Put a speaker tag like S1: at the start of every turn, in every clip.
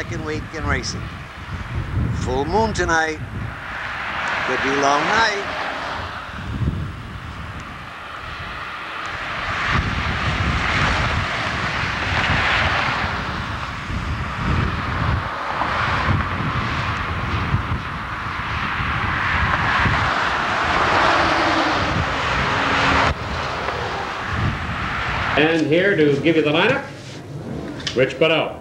S1: second week in racing. Full moon tonight. Could be long night.
S2: And here to give you the lineup, Rich Badeau.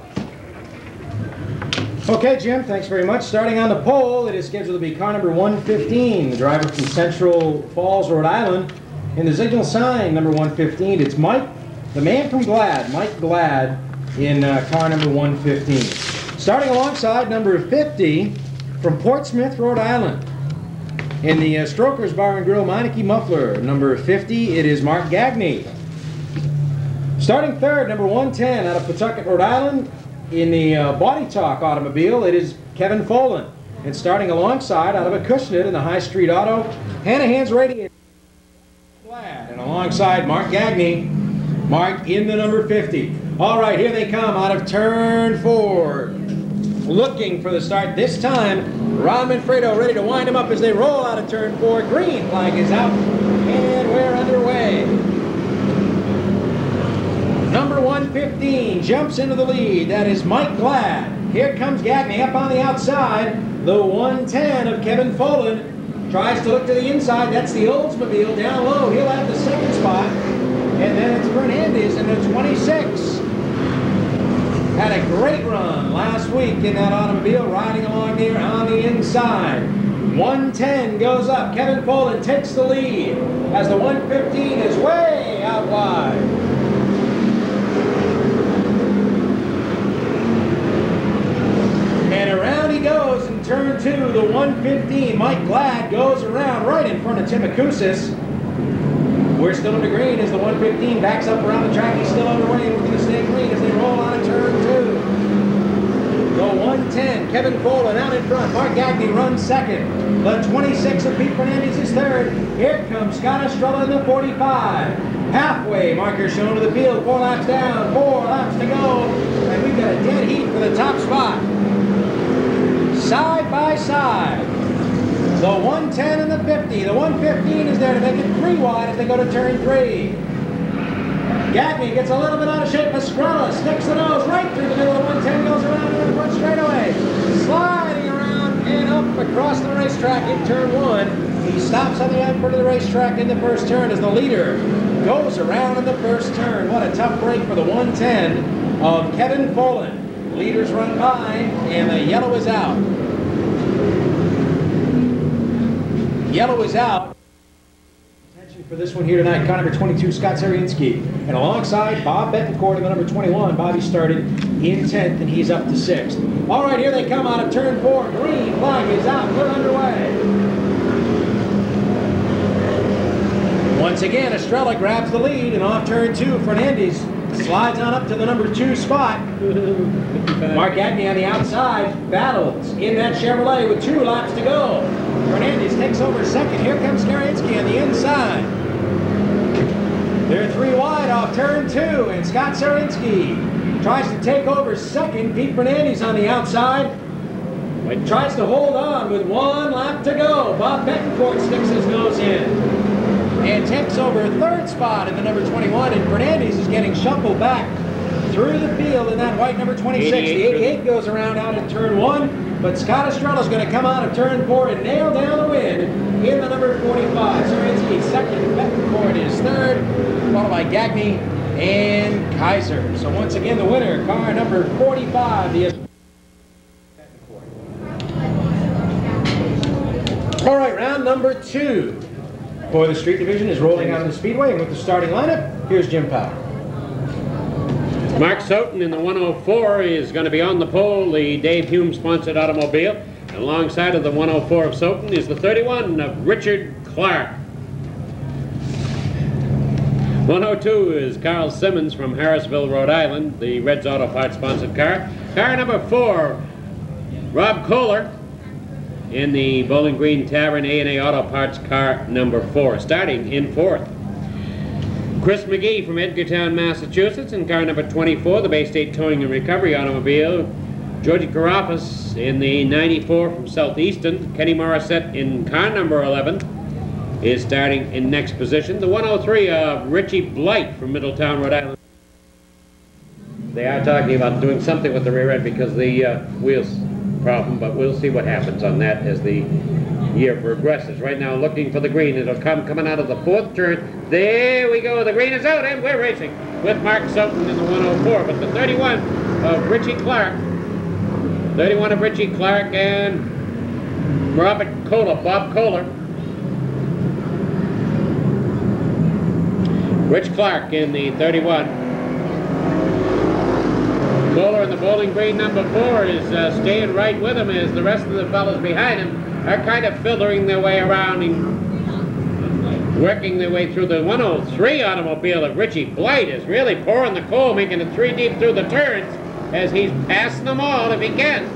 S3: Okay, Jim, thanks very much. Starting on the pole, it is scheduled to be car number 115, the driver from Central Falls, Rhode Island. In the signal sign, number 115, it's Mike, the man from Glad, Mike Glad, in car number 115. Starting alongside number 50 from Portsmouth, Rhode Island. In the Strokers Bar and Grill Meineke Muffler, number 50, it is Mark Gagney. Starting third, number 110, out of Pawtucket, Rhode Island. In the Body Talk automobile, it is Kevin Folan. And starting alongside, out of Acushnet in the High Street Auto, Hanahan's Radiator. And alongside Mark Gagney, Mark in the number 50. All right, here they come out of turn 4. Looking for the start this time. Ron Manfredo ready to wind him up as they roll out of turn 4. Green flag is out, and we're underway. Number 115 jumps into the lead. That is Mike Glad. Here comes Gagney up on the outside. The 110 of Kevin Folan tries to look to the inside. That's the Oldsmobile down low. He'll have the second spot. And then it's Fernandez in the 26. Had a great run last week in that automobile, riding along there on the inside. 110 goes up. Kevin Folan takes the lead as the 115 is way out wide. And around he goes in turn 2, the 115. Mike Glad goes around right in front of Tim Acusis. We're still under green as the 115 backs up around the track. He's still underway. We're going to stay green as they roll out of turn 2. The 110, Kevin Folan out in front. Mark Gagney runs second. The 26 of Pete Fernandez is third. Here comes Scott Estrella in the 45. Halfway marker shown to the field. 4 laps down, 4 laps to go. And we've got a dead heat for the top spot. Side by side, the 110 and the 50. The 115 is there to make it 3 wide as they go to turn 3. Gagney gets a little bit out of shape. Estrella sticks the nose right through the middle. The 110 goes around in the front straightaway, sliding around and up across the racetrack in turn 1. He stops on the output of the racetrack in the first turn as the leader goes around in the first turn. What a tough break for the 110 of Kevin Folan. Leaders run by, and the yellow is out. Yellow is out. Attention for this one here tonight, car number 22, Scott Zarinsky. And alongside Bob Betancourt in the number 21. Bobby started in 10th, and he's up to 6th. All right, here they come out of turn 4. Green flag is out. We're underway. Once again, Estrella grabs the lead, and off turn 2, Fernandez slides on up to the number 2 spot. Mark Gagney on the outside battles in that Chevrolet with 2 laps to go. Fernandez takes over second. Here comes Skarinsky on the inside. They're 3 wide off turn 2, and Scott Zarinsky tries to take over second. Pete Fernandez on the outside. Tries to hold on with 1 lap to go. Bob Betancourt sticks his nose in and takes over 3rd spot in the number 21, and Fernandez is getting shuffled back through the field in that white number 26. The 88 goes around out in turn 1, but Scott Estrella's going to come out of turn 4 and nail down the win in the number 45. Zarinsky second, Betancourt is 3rd, followed by Gagney and Kaiser. So once again, the winner, car number 45, the Betancourt. All right, round number 2. For the street division is rolling out of the Speedway, and with the starting lineup, here's Jim Powell.
S2: Mark Soten in the 104 is going to be on the pole, the Dave Hume-sponsored automobile. And alongside of the 104 of Soten is the 31 of Richard Clark. 102 is Carl Simmons from Harrisville, Rhode Island, the Reds Auto Parts sponsored car. Car number 4, Rob Kohler in the Bowling Green Tavern A&A Auto Parts car number 4, starting in 4th. Chris McGee from Edgartown, Massachusetts, in car number 24, the Bay State Towing and Recovery automobile. Georgie Carafas in the 94 from Southeastern. Kenny Morissette in car number 11 is starting in next position. The 103 of Richie Blight from Middletown, Rhode Island. They are talking about doing something with the rear end because the wheels problem, but we'll see what happens on that as the year progresses. Right now looking for the green. It'll coming out of the fourth turn. There we go. The green is out and we're racing with Mark Sutton in the 104. But the 31 of Richie Clark, 31 of Richie Clark and Robert Kohler, Bob Kohler. Rich Clark in the 31. Kohler in the bowling green number 4 is staying right with him as the rest of the fellas behind him are kind of filtering their way around and working their way through. The 103 automobile of Richie Blight is really pouring the coal, making it 3 deep through the turns as he's passing them all if he can.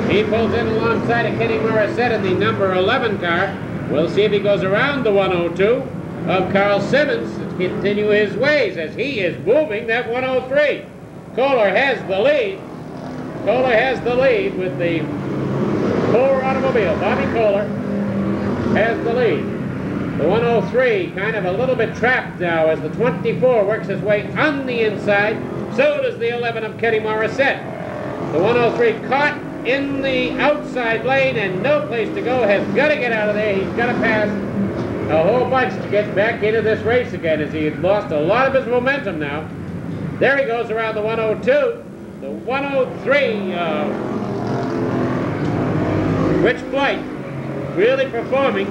S2: He pulls in alongside of Kenny Morissette in the number 11 car. We'll see if he goes around the 102 of Carl Simmons to continue his ways as he is moving that 103. Kohler has the lead. Kohler has the lead with the Kohler automobile. Bobby Kohler has the lead. The 103 kind of a little bit trapped now as the 24 works his way on the inside. So does the 11 of Kenny Morissette. The 103 caught in the outside lane and no place to go, has got to get out of there. He's got to pass a whole bunch to get back into this race again as he had lost a lot of his momentum now. There he goes around the 102. The 103, Rich Blight, really performing.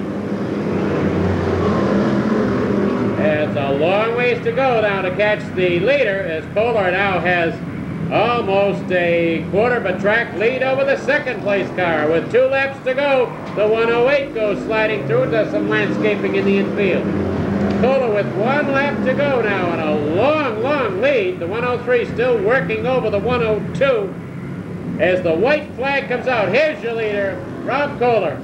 S2: It's a long ways to go now to catch the leader as Kohler now has almost a quarter of a track lead over the second place car. With 2 laps to go, the 108 goes sliding through to some landscaping in the infield. Kohler with 1 lap to go now and a long, long lead. The 103 still working over the 102 as the white flag comes out. Here's your leader, Rob Kohler.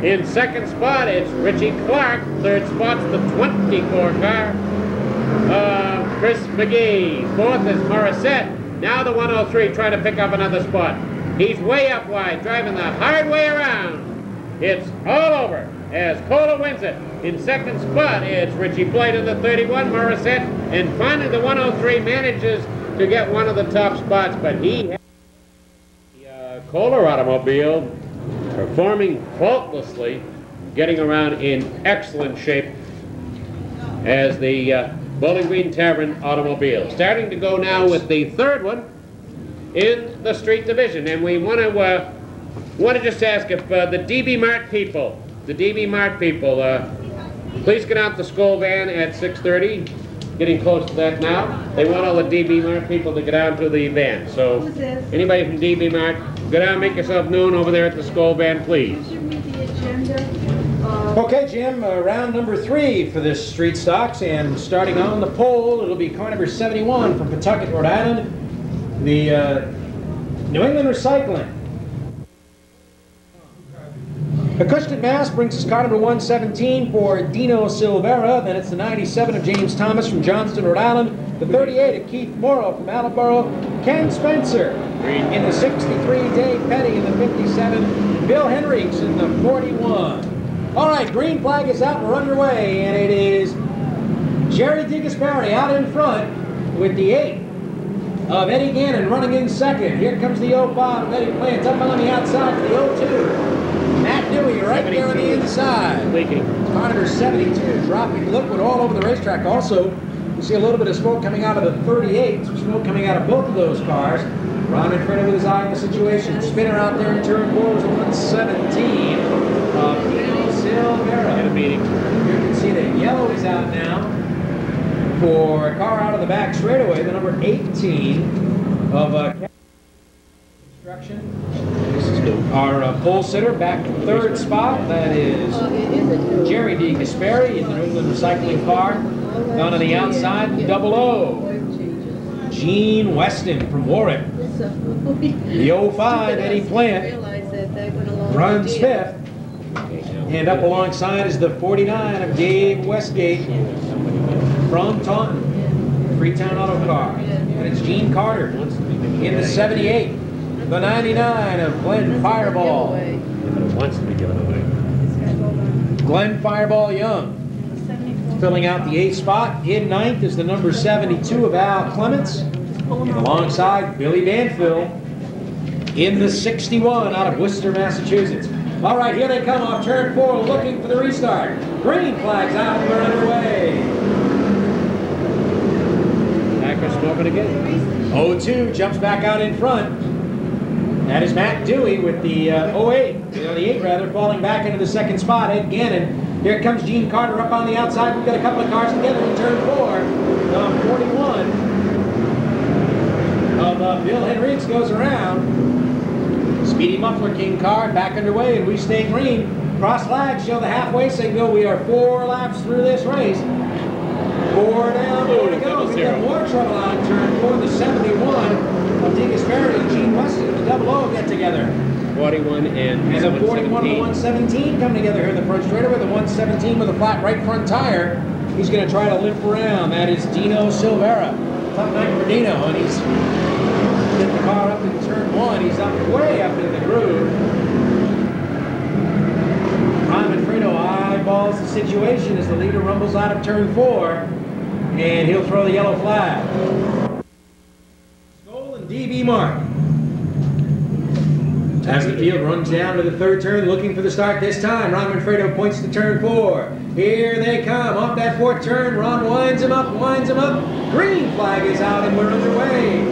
S2: In second spot, it's Richie Clark. Third spot's the 24 car, Chris McGee. Fourth is Morissette. Now the 103 trying to pick up another spot. He's way up wide, driving the hard way around. It's all over as Kohler wins it. In second spot, it's Richie Blight in the 31, Morissette, and finally the 103 manages to get one of the top spots, but he has the Kohler automobile performing faultlessly, getting around in excellent shape as the Bowling Green Tavern automobile. Starting to go now with the third one in the street division, and we want to just ask if the DB Mart people, please get out the school van at 6:30. Getting close to that now. They want all the DB Mart people to get down to the van. So anybody from DB Mart, go down, make yourself known over there at the school van, please.
S3: Okay, Jim, round number 3 for this street stocks, and starting on the pole, it'll be car number 71 from Pawtucket, Rhode Island, the New England Recycling. Acushnet, Mass brings us car number 117 for Dino Silvera. Then it's the 97 of James Thomas from Johnston, Rhode Island. The 38 of Keith Morrow from Attleboro. Ken Spencer in the 63, Dave Petty in the 57. Bill Henriques in the 41. All right, green flag is out. We're underway, and it is Jerry DeGasperi out in front with the 8 of Eddie Gannon running in second. Here comes the 05 of Eddie Plant up on the outside to the 02. Matt Dewey right there on the inside.
S2: Leaking.
S3: Car number 72 dropping liquid all over the racetrack. Also, you see a little bit of smoke coming out of the 38. Some smoke coming out of both of those cars. Ron in front with his eye on the situation. Spinner out there in turn 4 was a 117 of Dino Silvera.
S2: Get a meeting.
S3: You can see that yellow is out now for a car out of the back straightaway. The number 18 of Construction. Our pole sitter back to third spot. That is Jerry DeGasperi in the New England Recycling car. Down on the outside, 00. Gene Weston from Warwick. The 05, Eddie Plant, runs 5th. And up alongside is the 49 of Dave Westgate from Taunton. Freetown Auto Car. And it's Gene Carter in the 78. the 99 of Glenn Fireball.
S2: If it wants to be given away.
S3: Glenn Fireball Young. Filling out the 8th spot. In 9th is the number 72 of Al Clements. And alongside Billy Banfield in the 61 out of Worcester, Massachusetts. All right, here they come off turn 4, looking for the restart. Green flags out, we're underway.
S2: Packer smoking again.
S3: 02 jumps back out in front. That is Matt Dewey with the 08, the 8 rather, falling back into the 2nd spot. Ed Gannon. Here comes Gene Carter up on the outside. We've got a couple of cars together in turn 4. 41 of Bill Henriques goes around. Speedy Muffler King car back underway, and we stay green. Cross flags show the halfway signal. We are 4 laps through this race. 4 down, 4 to go. We've got more trouble on turn 4. The 71 of Dingus Perry and Gene Weston, the 00 get together.
S2: 41 and
S3: the 41 and the 117 come together here in the front straighter with the 117 with a flat right front tire. He's going to try to limp around. That is Dino Silvera. Tough night for Dino, and he's getting the car up in turn 1. He's up way up in the groove. Ron Manfredo eyeballs the situation as the leader rumbles out of turn 4, and he'll throw the yellow flag. Skoll and DB Mark. As the field runs down to the 3rd turn, looking for the start this time, Ron Manfredo points to turn 4. Here they come, off that 4th turn, Ron winds him up, winds him up. Green flag is out and we're underway.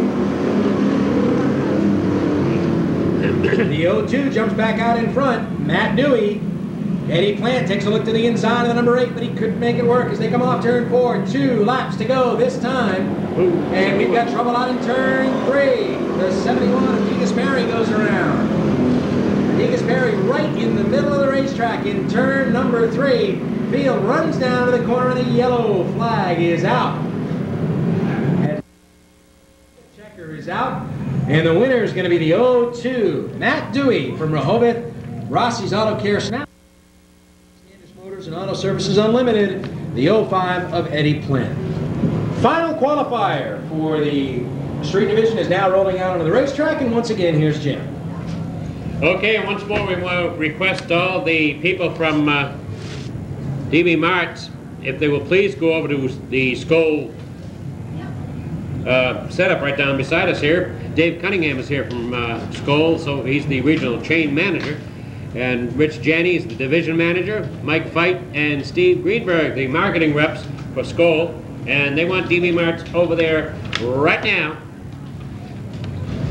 S3: The 02 jumps back out in front, Matt Dewey. Eddie Plant takes a look to the inside of the number 8, but he couldn't make it work as they come off turn 4. 2 laps to go this time. And we've got trouble out in turn 3. The 71 of Dingus Perry goes around. Dingus Perry right in the middle of the racetrack in turn number 3. Field runs down to the corner and the yellow flag is out. And checker is out. And the winner is going to be the 02, Matt Dewey from Rehoboth, Rossi's Auto Care Snap. Motors and Auto Services Unlimited, the 05 of Eddie Plant. Final qualifier for the street division is now rolling out onto the racetrack, and once again, here's Jim.
S2: Okay, and once more we want to request all the people from DB Marts, if they will please go over to the Skoll setup right down beside us here. Dave Cunningham is here from Skoll, so he's the regional chain manager. And Rich Janney is the division manager, Mike Feit and Steve Greenberg, the marketing reps for Skoll. And they want DB Marts over there right now.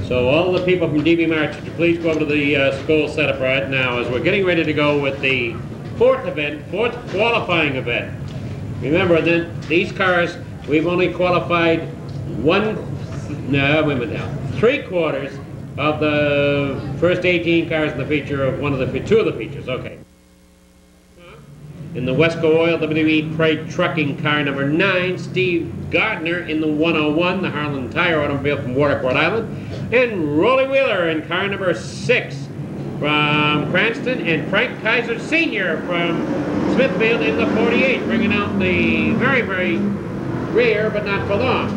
S2: So all the people from DB Marts, would you please go over to the Skoll setup right now as we're getting ready to go with the 4th event, 4th qualifying event. Remember that these cars, we've only qualified 3/4 of the first 18 cars in the feature of two of the features. Okay. In the Wesco Oil WE Freight Trucking car number 9, Steve Gardner in the 101, the Harlan Tire automobile from Warwick, Rhode Island, and Rolly Wheeler in car number 6 from Cranston, and Frank Kaiser Sr. from Smithfield in the 48, bringing out the very, very rare but not for long.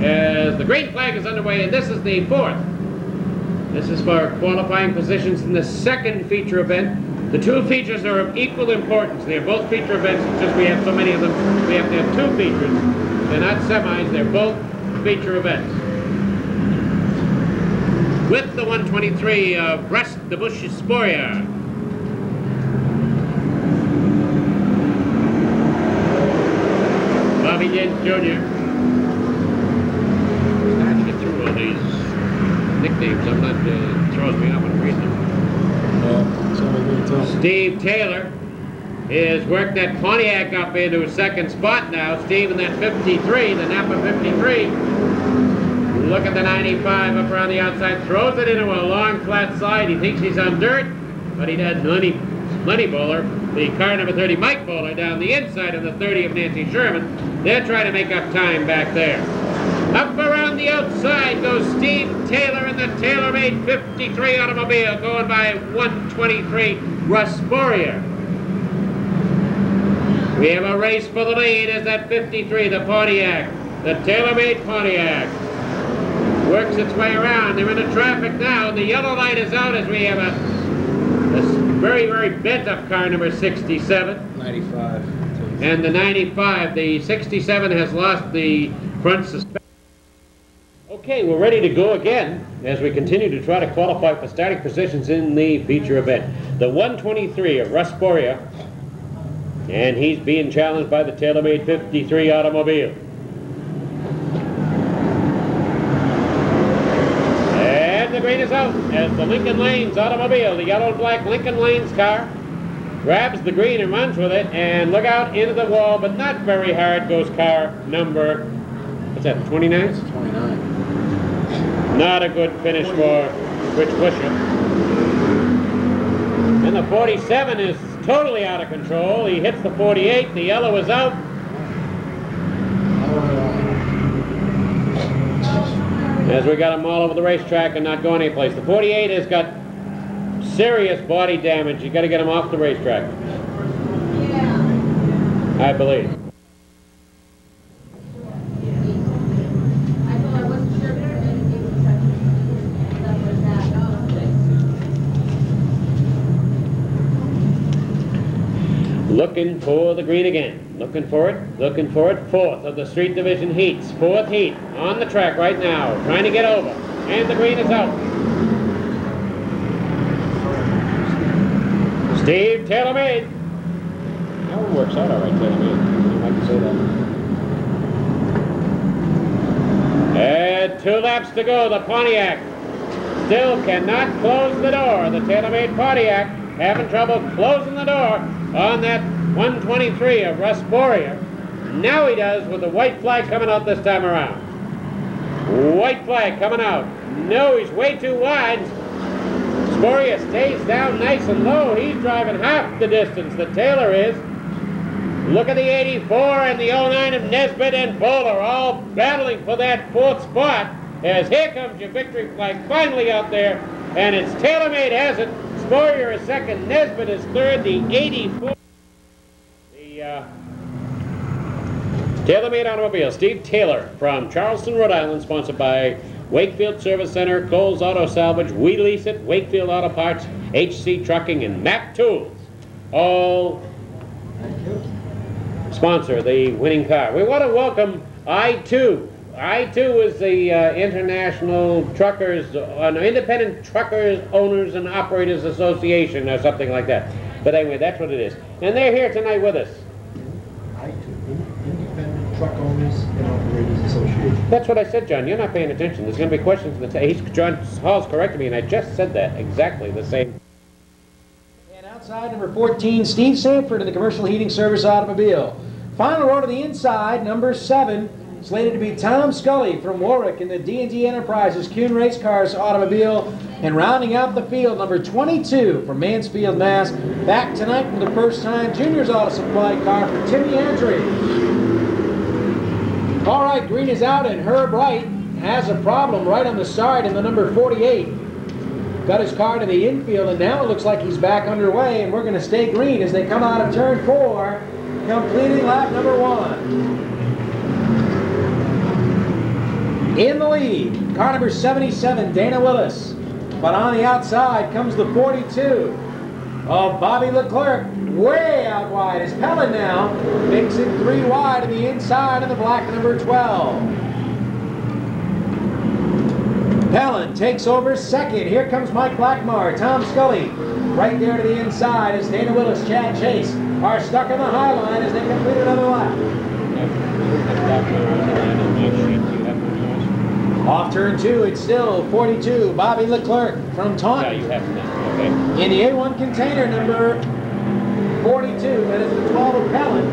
S2: As the green flag is underway, and this is the 4th. This is for qualifying positions in the 2nd feature event. The 2 features are of equal importance. They're both feature events, it's just we have so many of them. We have to have 2 features. They're not semis, they're both feature events. With the 123 of Brest de Bush-Sporia. Bobby Dent Jr. I get through all these nicknames. I'm not, throws me up when I'm reading them. Steve Taylor is working that Pontiac up into a 2nd spot now. Steve in that 53, the Napa 53. Look at the 95 up around the outside. Throws it into a long flat side. He thinks he's on dirt, but he does Lenny Bowler. The car number 30, Mike Bowler, down the inside of the 30 of Nancy Sherman. They're trying to make up time back there. Up around the outside goes Steve Taylor in the TaylorMade 53 automobile, going by 123 Russ Sporia. We have a race for the lead as that 53, the Pontiac, the TaylorMade Pontiac. works its way around. They're into traffic now. The yellow light is out as we have a very, very bent up car number 67.
S3: 95.
S2: And the 95. The 67 has lost the front suspension. Okay, we're ready to go again as we continue to try to qualify for starting positions in the feature event. The 123 of Russ Boria, and he's being challenged by the TaylorMade 53 automobile. And the green is out as the Lincoln Lanes automobile, the yellow and black Lincoln Lanes car, grabs the green and runs with it, and look out into the wall, but not very hard goes car number, what's that, 29?
S3: It's 29.
S2: Not a good finish for Rich Busher. And the 47 is totally out of control. He hits the 48, the yellow is out. As we got them all over the racetrack and not going anyplace. The 48 has got serious body damage. You got to get him off the racetrack, I believe. Looking for the green again. Looking for it. Looking for it. Fourth of the street division heats. Fourth heat on the track right now. Trying to get over. And the green is out. Steve TaylorMade. That one works out all right, TaylorMade. I like to say that. And 2 laps to go. The Pontiac still cannot close the door. The TaylorMade Pontiac having trouble closing the door on that 123 of Russ Boria. Now he does with the white flag coming out this time around. White flag coming out. No, he's way too wide. Boria stays down nice and low. He's driving half the distance that Taylor is. Look at the 84 and the 09 of Nesbitt and Bowler all battling for that 4th spot. As here comes your victory flag finally out there. And it's TaylorMade has it. Spurrier is second, Nesbitt is third, the 84. The TaylorMade automobile, Steve Taylor from Charleston, Rhode Island, sponsored by Wakefield Service Center, Coles Auto Salvage, We Lease It, Wakefield Auto Parts, HC Trucking, and Map Tools. All sponsor the winning car. We want to welcome I2. I2 is the International Truckers, Independent Truckers Owners and Operators Association or something like that. But anyway, that's what it is. And they're here tonight with us.
S4: I2, Independent Truck Owners and Operators Association.
S2: That's what I said, John. You're not paying attention. There's going to be questions. John Hall's corrected me, and I just said that exactly the same.
S3: And outside, number 14, Steve Sanford in the Commercial Heating Service automobile. Final row to the inside, number 7. Slated to be Tom Scully from Warwick in the D&D Enterprises Kuhn Race Cars automobile. And rounding out the field, number 22 from Mansfield, Mass. Back tonight for the first time, Junior's Auto Supply car for Timmy Andrews. All right, green is out, and Herb Wright has a problem right on the start in the number 48. Got his car to the infield, and now it looks like he's back underway, and we're going to stay green as they come out of turn 4, completing lap number 1. In the lead, car number 77, Dana Willis. But on the outside comes the 42 of Bobby Leclerc. Way out wide as Pellin now makes it 3 wide to the inside of the black number 12. Pellin takes over second. Here comes Mike Blackmar, Tom Scully. Right there to the inside as Dana Willis, Chad Chase are stuck on the high line as they complete another lap. Off turn 2, it's still 42, Bobby Leclerc from Taunton.
S2: Yeah, you have to. Okay.
S3: In the A1 container, number 42, that is the 12 of Pellin.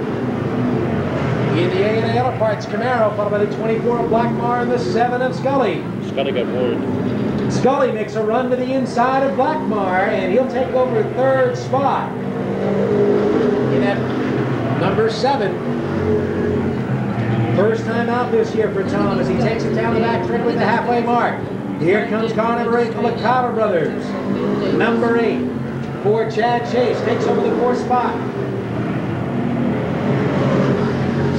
S3: In the A&A Auto Parts Camaro, followed by the 24 of Blackmar and the 7 of Scully.
S2: Scully got warned.
S3: Scully makes a run to the inside of Blackmar, and he'll take over 3rd spot. In that number 7. First time out this year for Tom as he takes it down the back stretch with the halfway mark. Here comes car number 8 for the Cotter Brothers. Number 8 for Chad Chase takes over the 4th spot.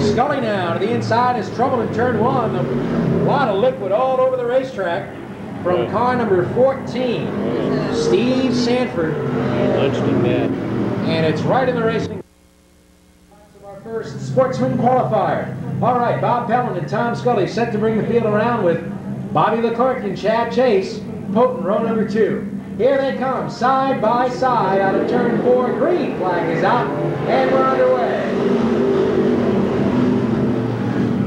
S3: Scully now to the inside is trouble in turn 1. A lot of liquid all over the racetrack from car number 14, Steve Sanford.
S2: Lunched him mad.
S3: And it's right in the racing. Our first sportsman qualifier. All right, Bob Pellin and Tom Scully set to bring the field around with Bobby Leclerc and Chad Chase, Potent row number 2. Here they come, side by side out of turn 4. Green flag is out, and we're underway.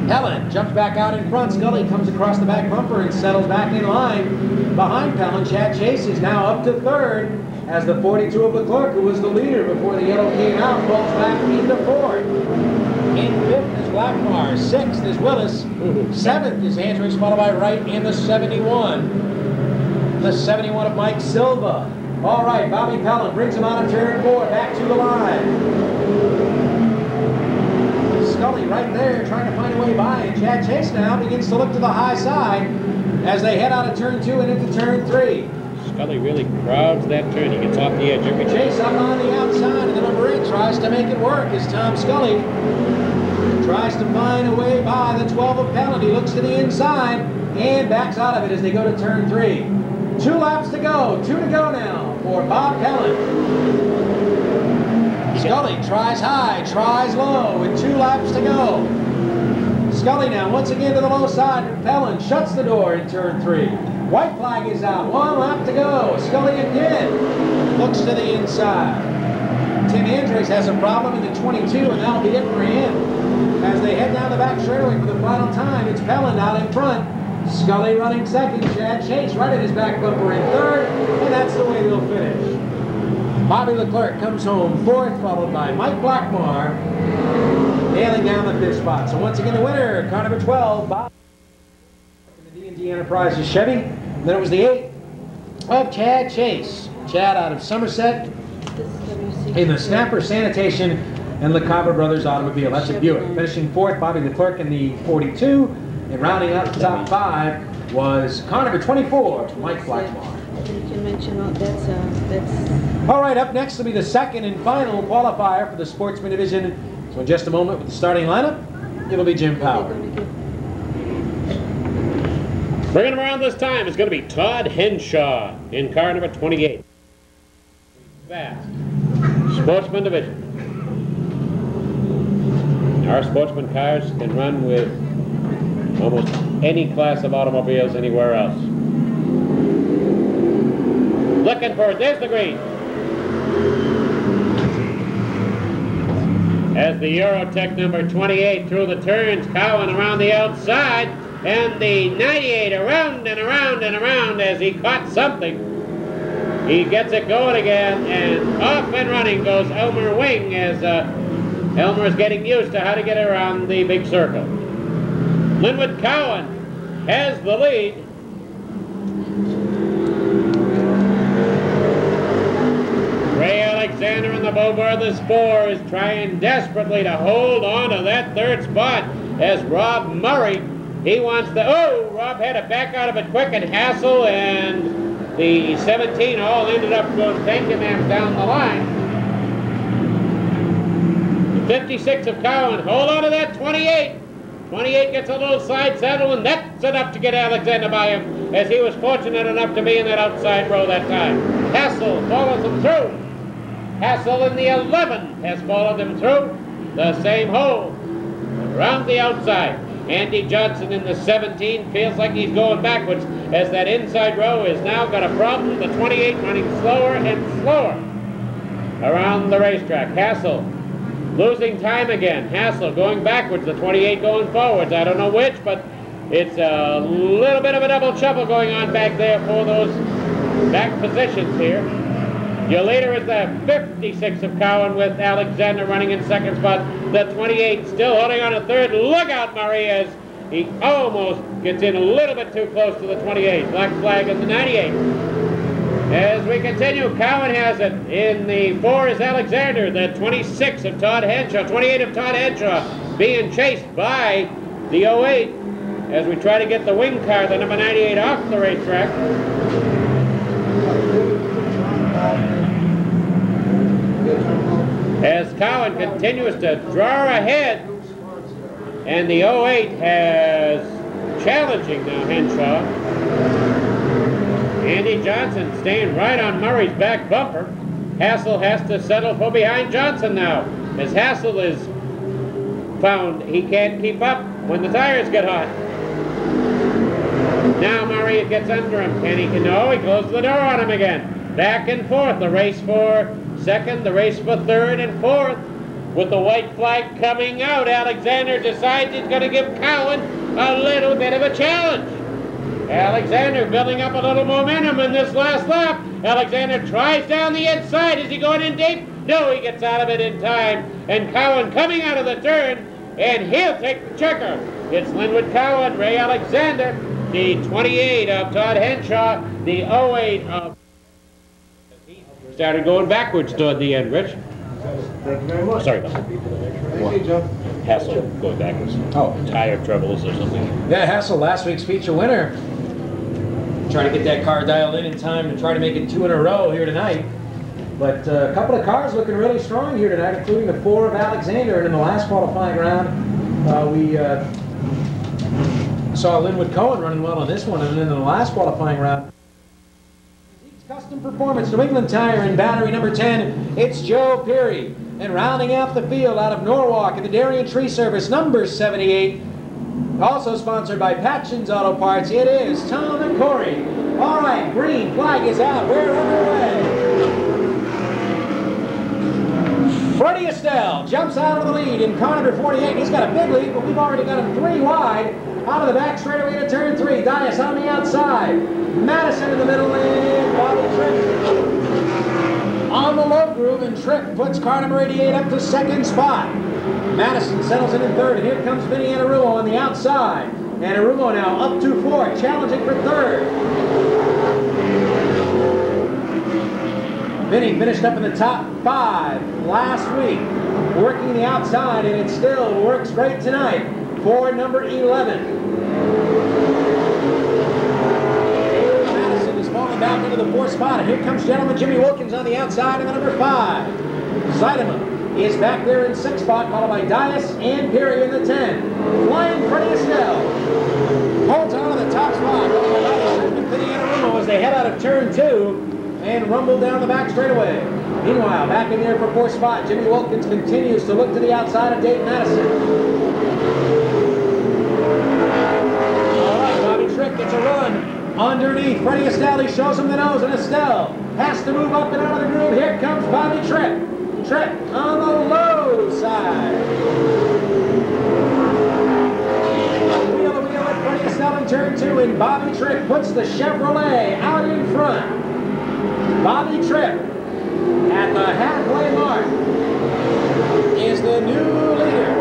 S3: Pellin jumps back out in front. Scully comes across the back bumper and settles back in line. Behind Pellin, Chad Chase is now up to 3rd as the 42 of Leclerc, who was the leader before the yellow came out, falls back into 4th. In 5th is Blackmar. 6th is Willis. 7th is Hendricks, followed by Wright in the 71. The 71 of Mike Silva. All right, Bobby Pellin brings him out of turn 4, back to the line. Scully right there trying to find a way by, and Chad Chase now begins to look to the high side as they head out of turn 2 and into turn 3.
S2: Scully really crowds that turn. He gets off the edge every time.
S3: Chase up on the outside, and the number 8 tries to make it work as Tom Scully tries to find a way by the 12 of Pellin. He looks to the inside and backs out of it as they go to turn 3. 2 laps to go. 2 to go now for Bob Pellin. Scully tries high, tries low, with 2 laps to go. Scully now once again to the low side. Pellin shuts the door in turn 3. White flag is out. 1 lap to go. Scully again looks to the inside. Tim Andres has a problem in the 22, and that'll be it for him. As they head down the back straightaway for the final time, it's Pellin out in front. Scully running 2nd. Chad Chase right at his back bumper in 3rd, and that's the way they'll finish. Bobby Leclerc comes home 4th, followed by Mike Blackmar, nailing down the 5th spot. So once again, the winner, car number 12, Bob. The D&D Enterprises Chevy. And then it was the 8th of Chad Chase. Chad out of Somerset in the Snapper Sanitation and LeCavre Brothers Automobile. That's a Buick. Finishing 4th, Bobby Leclerc in the 42. And rounding out the top 5 was car number 24, Mike Blackmar.
S5: You can mention that's
S3: all right, up next will be the 2nd and final qualifier for the Sportsman Division. So in just a moment with the starting lineup, it'll be Jim Power.
S2: Bringing him around this time is going to be Todd Henshaw in car number 28. Fast. Sportsman Division. Our sportsman cars can run with almost any class of automobiles anywhere else. Looking for it. There's the green. As the Eurotech number 28 through the turns, Cowan around the outside, and the 98 around and around and around as he caught something. He gets it going again, and off and running goes Elmer Wing as Elmer is getting used to how to get around the big circle. Linwood Cowan has the lead. Ray Alexander in the Bow Brothers 4 is trying desperately to hold on to that 3rd spot as Rob Murray, he wants the, oh, Rob had to back out of it quick, and Hassel and the 17 all ended up going tanking them down the line. The 56 of Cowan, hold on to that 28. 28 gets a little side saddle, and that's enough to get Alexander by him, as he was fortunate enough to be in that outside row that time. Hassel follows him through. Hassel in the 11 has followed him through the same hole. Around the outside, Andy Johnson in the 17 feels like he's going backwards, as that inside row has now got a problem. The 28 running slower and slower around the racetrack. Hassel losing time again. Hassel going backwards, the 28 going forwards. I don't know which, but it's a little bit of a double shuffle going on back there for those back positions here. Your leader is the 56 of Cowan with Alexander running in 2nd spot. The 28 still holding on to 3rd. Look out, Murray, as he almost gets in a little bit too close to the 28. Black flag of the 98. As we continue, Cowan has it. In the 4 is Alexander. The 26 of Todd Henshaw. 28 of Todd Henshaw being chased by the 08 as we try to get the wing car, the number 98, off the racetrack. As Cowan continues to draw ahead And the 08 has challenging now Henshaw. Andy Johnson staying right on Murray's back bumper. Hassel has to settle for behind Johnson now, as Hassel is found he can't keep up when the tires get hot. Now Murray gets under him. Can he? No, he closed the door on him again. Back and forth, the race for second, the race for third and fourth. With the white flag coming out, Alexander decides he's going to give Cowan a little bit of a challenge. Alexander building up a little momentum in this last lap. Alexander tries down the inside. Is he going in deep? No, he gets out of it in time. And Cowan coming out of the turn, and he'll take the checker. It's Linwood Cowan, Ray Alexander, the 28 of Todd Henshaw, the 08 of... He started going backwards toward the end, Rich.
S4: Thank you very much.
S2: Sorry about that.
S4: Thank you, Joe.
S2: Hassel going backwards.
S3: Oh.
S2: Tire troubles or something.
S3: Yeah, Hassel, last week's feature winner. Trying to get that car dialed in time to try to make it 2 in a row here tonight. But a couple of cars looking really strong here tonight, including the 4 of Alexander. And in the last qualifying round, we saw Linwood Cohen running well on this one. And then in the last qualifying round, Custom Performance, New England Tire in battery number 10, it's Joe Peary. And rounding out the field out of Norwalk in the Darien Tree Service, number 78. Also sponsored by Patchen's Auto Parts, it is Tom and Corey. All right, green flag is out. We're underway. Freddie Estelle jumps out of the lead in car number 48. He's got a big lead, but we've already got him 3 wide. Out of the back straightaway to turn 3. Dias on the outside. Madison in the middle lane. Bobby Tripp on the low groove, and Tripp puts car number 88 up to second spot. Madison settles in third, and here comes Vinny Anarumo on the outside. Anarumo now up to 4, challenging for third. Vinny finished up in the top 5 last week, working the outside, and it still works great tonight for number 11. Madison is falling back into the 4th spot, and here comes gentleman Jimmy Wilkins on the outside in the number 5. Seidema is back there in 6th spot, followed by Dias and Peary in the 10. Flying Freddie Estelle holds on to the top spot, followed by Dias and Vinny Anarumo as they head out of turn 2 and rumble down the back straightaway. Meanwhile, back in there for 4th spot, Jimmy Wilkins continues to look to the outside of Dave Madison. All right, Bobby Tripp gets a run underneath. Freddie Estelle, he shows him the nose, and Estelle has to move up and out of the groove. Here comes Bobby Tripp. Tripp on the low side. Wheel to wheel at Freddie Estelle in turn 2, and Bobby Tripp puts the Chevrolet out in front. Bobby Tripp at the halfway mark is the new leader.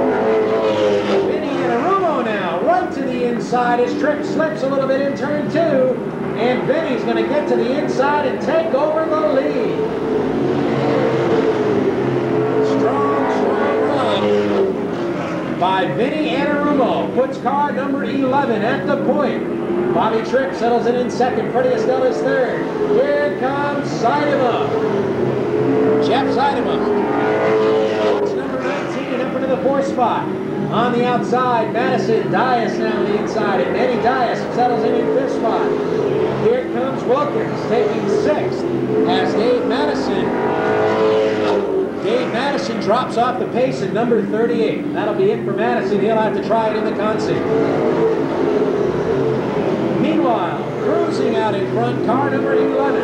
S3: Vinny Anarumo now right to the inside as Tripp slips a little bit in turn 2, and Vinny's going to get to the inside and take over the lead. Strong run by Vinny Anarumo. Puts car number 11 at the point. Bobby Tripp settles in second. Freddie Estelle is third. Here comes Seidema. Jeff Seidema. Puts number 19 up into the 4th spot. On the outside, Madison. Dias now on the inside. And Eddie Dias settles in 5th spot. Here comes Wilkins taking 6th as Dave Madison drops off the pace at number 38. That'll be it for Madison. He'll have to try it in the Consi. Meanwhile, cruising out in front, car number 11.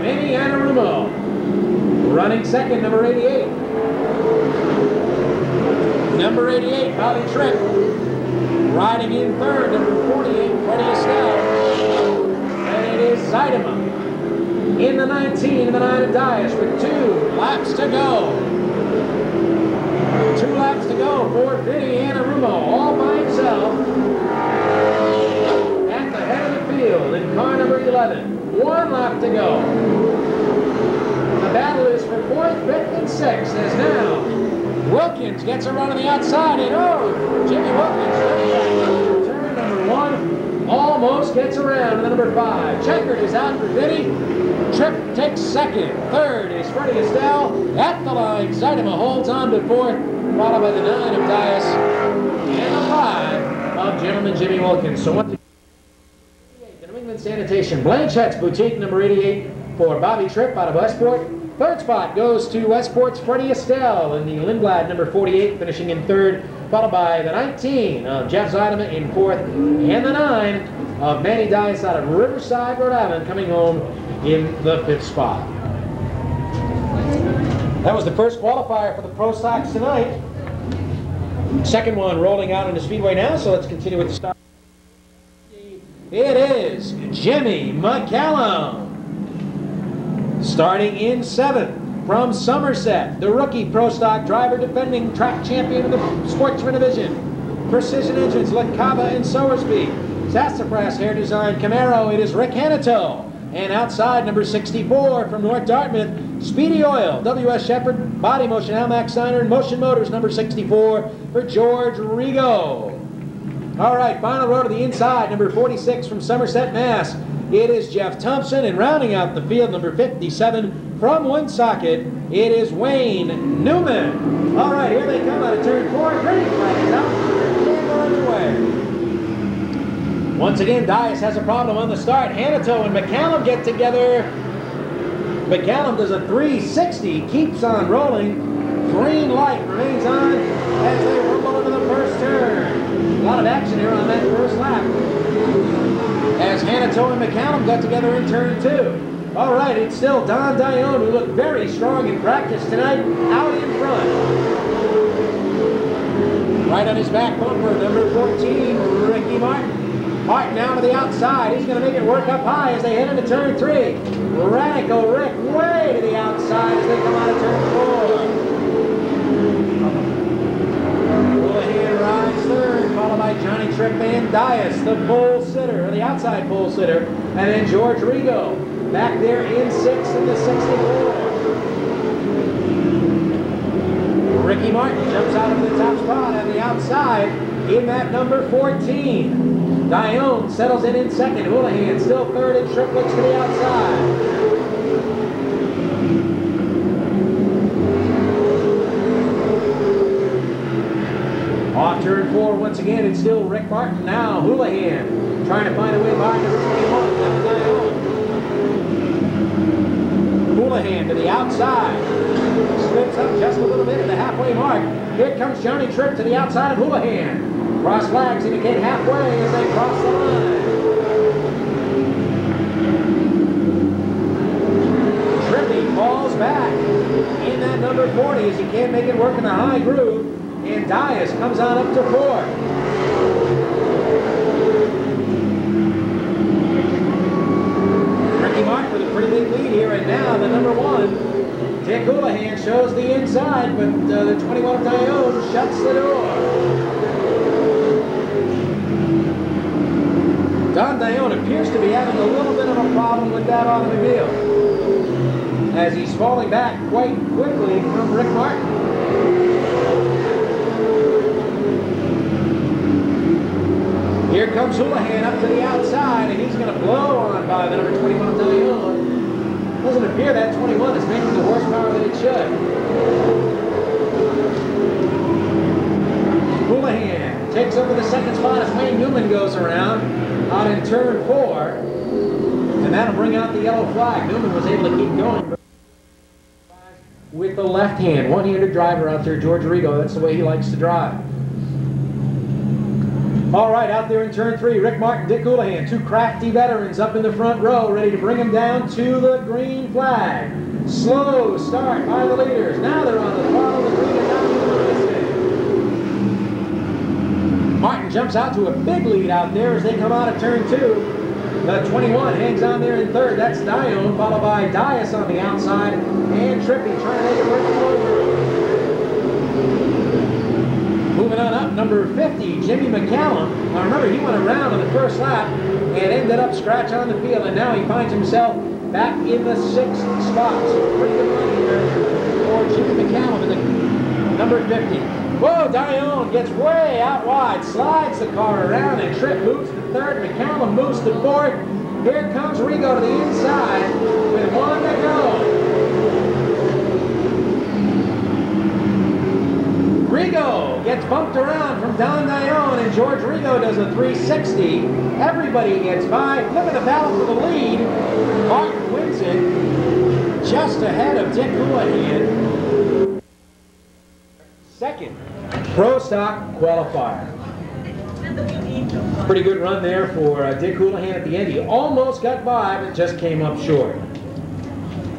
S3: Vinny Anarumo running second, number 88. Number 88, Bobby Tripp. Riding in third, number 48, Freddie Estelle. And it is Seidema in the 19 and the 9 of Dias with 2 laps to go. 2 laps to go for Vinny Anarumo, all by himself at the head of the field in car number 11. 1 lap to go. The battle is for 4th, 5th, and 6th as now Wilkins gets a run on the outside, and Jimmy Wilkins turn number 1 almost gets around to the number 5. Checkered is out for Vinny. Tripp takes second. Third is Freddie Estelle. At the line, Seidema holds on to fourth, followed by the 9 of Dias and the 5 of Gentleman Jimmy Wilkins. So once again, the New England Sanitation Blanchette's Boutique, number 88 for Bobby Tripp out of Westport. Third spot goes to Westport's Freddie Estelle in the Lindblad, number 48, finishing in third, followed by the 19 of Jeff Seidema in fourth, and the 9 of Manny Dias out of Riverside, Rhode Island, coming home in the 5th spot. That was the first qualifier for the Pro Stocks tonight. Second one rolling out on the Speedway now, so let's continue with the start. It is Jimmy McCallum. Starting in 7th from Somerset, the rookie Pro Stock driver, defending track champion of the Sportsman Division. Precision Engines, LaCava and Sowersby. Sassafras Hair Design Camaro, it is Rick Hanito. And outside, number 64 from North Dartmouth, Speedy Oil, W.S. Shepherd, Body Motion, Almac Steiner, and Motion Motors, number 64 for George Rigo. All right, final row to the inside, number 46 from Somerset, Mass. It is Jeff Thompson, and rounding out the field, number 57 from Woonsocket, it is Wayne Newman. All right, here they come out of turn 4. Green flag is out, and we're underway. Once again, Dias has a problem on the start. Hanito and McCallum get together. McCallum does a 360, keeps on rolling. Green light remains on as they rumble into the first turn. A lot of action here on that first lap, as Hanito and McCallum got together in turn 2. All right, it's still Don Dione, who looked very strong in practice tonight, out in front. Right on his back bumper, number 14, Ricky Martin. Martin down to the outside. He's going to make it work up high as they head into turn 3. Radical Rick way to the outside as they come out of turn 4. Houlihan rides third, followed by Johnny Tripp and Dias, the pole sitter, or the outside pole sitter, and then George Rigo back there in 6th in the 64. Ricky Martin jumps out of the top spot on the outside in that number 14. Dione settles in 2nd. Houlihan still 3rd, and Tripp looks to the outside. Off turn 4 once again, it's still Rick Martin. Now Houlihan trying to find a way by number 21. That's Dione. Houlihan to the outside. Slips up just a little bit at the halfway mark. Here comes Johnny Tripp to the outside of Houlihan. Cross flags indicate halfway as they cross the line. Trippy falls back in that number 40 as he can't make it work in the high groove. And Dias comes on up to 4th. Ricky Martin with a pretty big lead here, and now the number 1, Dick Houlihan, shows the inside, but the 21 of Dione shuts the door. Don Dione appears to be having a little bit of a problem with that automobile, as he's falling back quite quickly from Rick Martin. Here comes Houlihan up to the outside, and he's going to blow on by the number 21 Dione. Doesn't appear that 21 is making the horsepower that it should. Houlihan takes over the 2nd spot as Wayne Newman goes around out in turn 4, and that'll bring out the yellow flag. Newman was able to keep going with the left hand. One-handed driver out there, George Rigo. That's the way he likes to drive. All right, out there in turn 3, Rick Martin, Dick Houlihan, 2 crafty veterans up in the front row, ready to bring him down to the green flag. Slow start by the leaders. Now they're on the follow the green and down to the Martin jumps out to a big lead out there as they come out of turn 2. The 21 hangs on there in 3rd. That's Dione, followed by Dias on the outside, and Trippy trying to make it work forward. Moving on up, number 50, Jimmy McCallum. Now remember, he went around on the first lap and ended up scratch on the field, and now he finds himself back in the 6th spot. So pretty good run here for Jimmy McCallum in the number 50. Whoa, Dione gets way out wide, slides the car around, and Tripp moves to 3rd. McCallum moves to 4th. Here comes Rigo to the inside with 1 to go. Rigo gets bumped around from Don Dione, and George Rigo does a 360. Everybody gets by. Look at the battle for the lead. Martin wins it just ahead of Dick Houlihan. Second Pro Stock qualifier. Pretty good run there for Dick Houlihan at the end. He almost got by, but just came up short.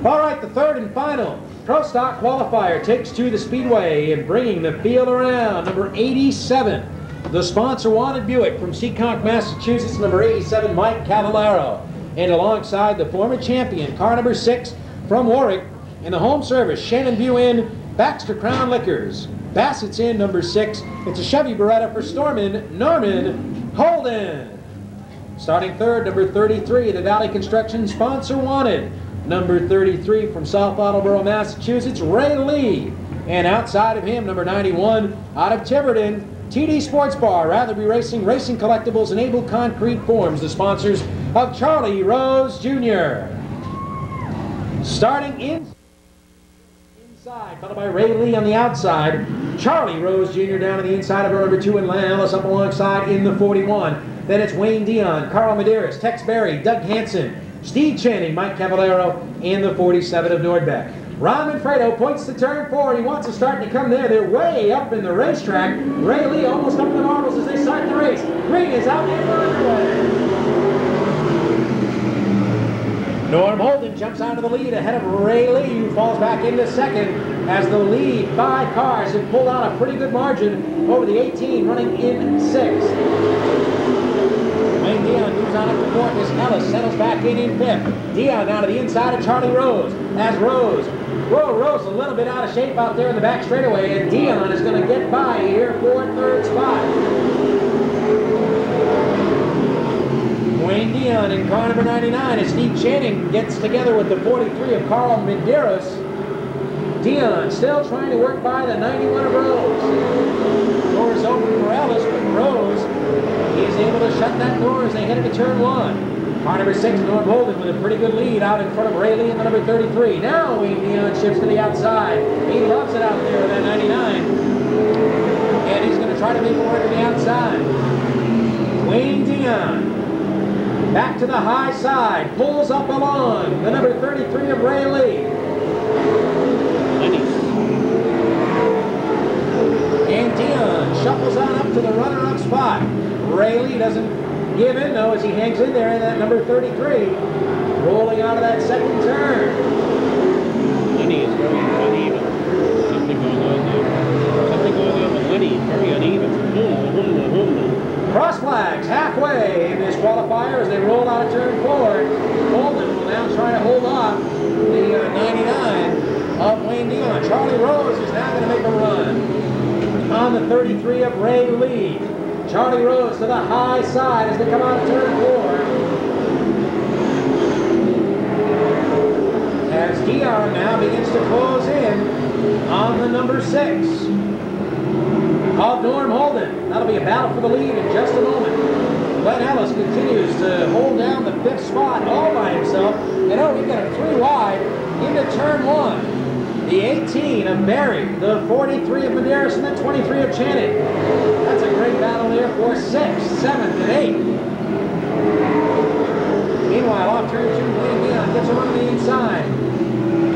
S3: All right, the third and final Pro Stock qualifier takes to the Speedway and bringing the field around. Number 87, the sponsor wanted Buick from Seekonk, Massachusetts. Number 87, Mike Cavallaro. And alongside the former champion, car number 6 from Warwick. And the home service, Shannon Buin, Baxter Crown Liquors. Bassett's in number 6. It's a Chevy Beretta for Norman Holden. Starting third, number 33, the Valley Construction sponsor wanted. Number 33 from South Attleboro, Massachusetts, Ray Lee. And outside of him, number 91, out of Tiverton, TD Sports Bar, Ratherby Racing, Racing Collectibles, and Able Concrete Forms, the sponsors of Charlie Rose Jr. Starting inside, followed by Ray Lee on the outside. Charlie Rose Jr. down on the inside of her number 2, and Len Ellis up alongside in the 41. Then it's Wayne Dion, Carl Medeiros, Tex Berry, Doug Hansen, Steve Channing, Mike Cavallaro, and the 47 of Nordbeck. Ron Manfredo points to turn 4. He wants to start to come there. They're way up in the racetrack. Ray Lee almost up in the marbles as they start the race. Green is out and underway. Norm Holden jumps out of the lead ahead of Ray Lee, who falls back into second as the lead 5 cars have pulled out a pretty good margin over the 18, running in 6th. Wayne Dion moves on up to 4th as Ellis settles back in 5th. Dion now to the inside of Charlie Rose as Rose a little bit out of shape out there in the back straightaway, and Dion is going to get by here for 3rd spot. Wayne Dion in car number 99 as Steve Channing gets together with the 43 of Carl Medeiros. Dion still trying to work by the 91 of Rose. Doors open for Ellis, but Rose is able to shut that door as they head into turn 1. Car number 6, Norm Holden, with a pretty good lead out in front of Ray Lee in the number 33. Now Wayne Dion shifts to the outside. He loves it out there with that 99. And he's going to try to make it work to the outside. Wayne Dion back to the high side, pulls up along the number 33 of Ray Lee. And Dion shuffles on up to the runner-up spot. Ray Lee doesn't give in, though, as he hangs in there in that number 33, rolling out of that second turn.
S2: Lenny is very uneven. Something going on there. Something going on with Lenny. Very uneven.
S3: Cross flags halfway in this qualifier as they roll out of turn 4. Holden will now try to hold off the 99 of Wayne Dion. Charlie Rose is now going to make a run on the 33 of Ray Lee. Charlie Rose to the high side as they come out of turn 4. As Dion now begins to close in on the number 6 of Norm Holden. That'll be a battle for the lead in just a moment. Len Ellis continues to hold down the 5th spot all by himself. And we've got a 3 wide into turn 1. The 18 of Berry, the 43 of Medeiros, and the 23 of Channing. That's a great battle there for 6th, 7th, and 8th. Meanwhile, off turn 2, Wayne Dion gets around the inside.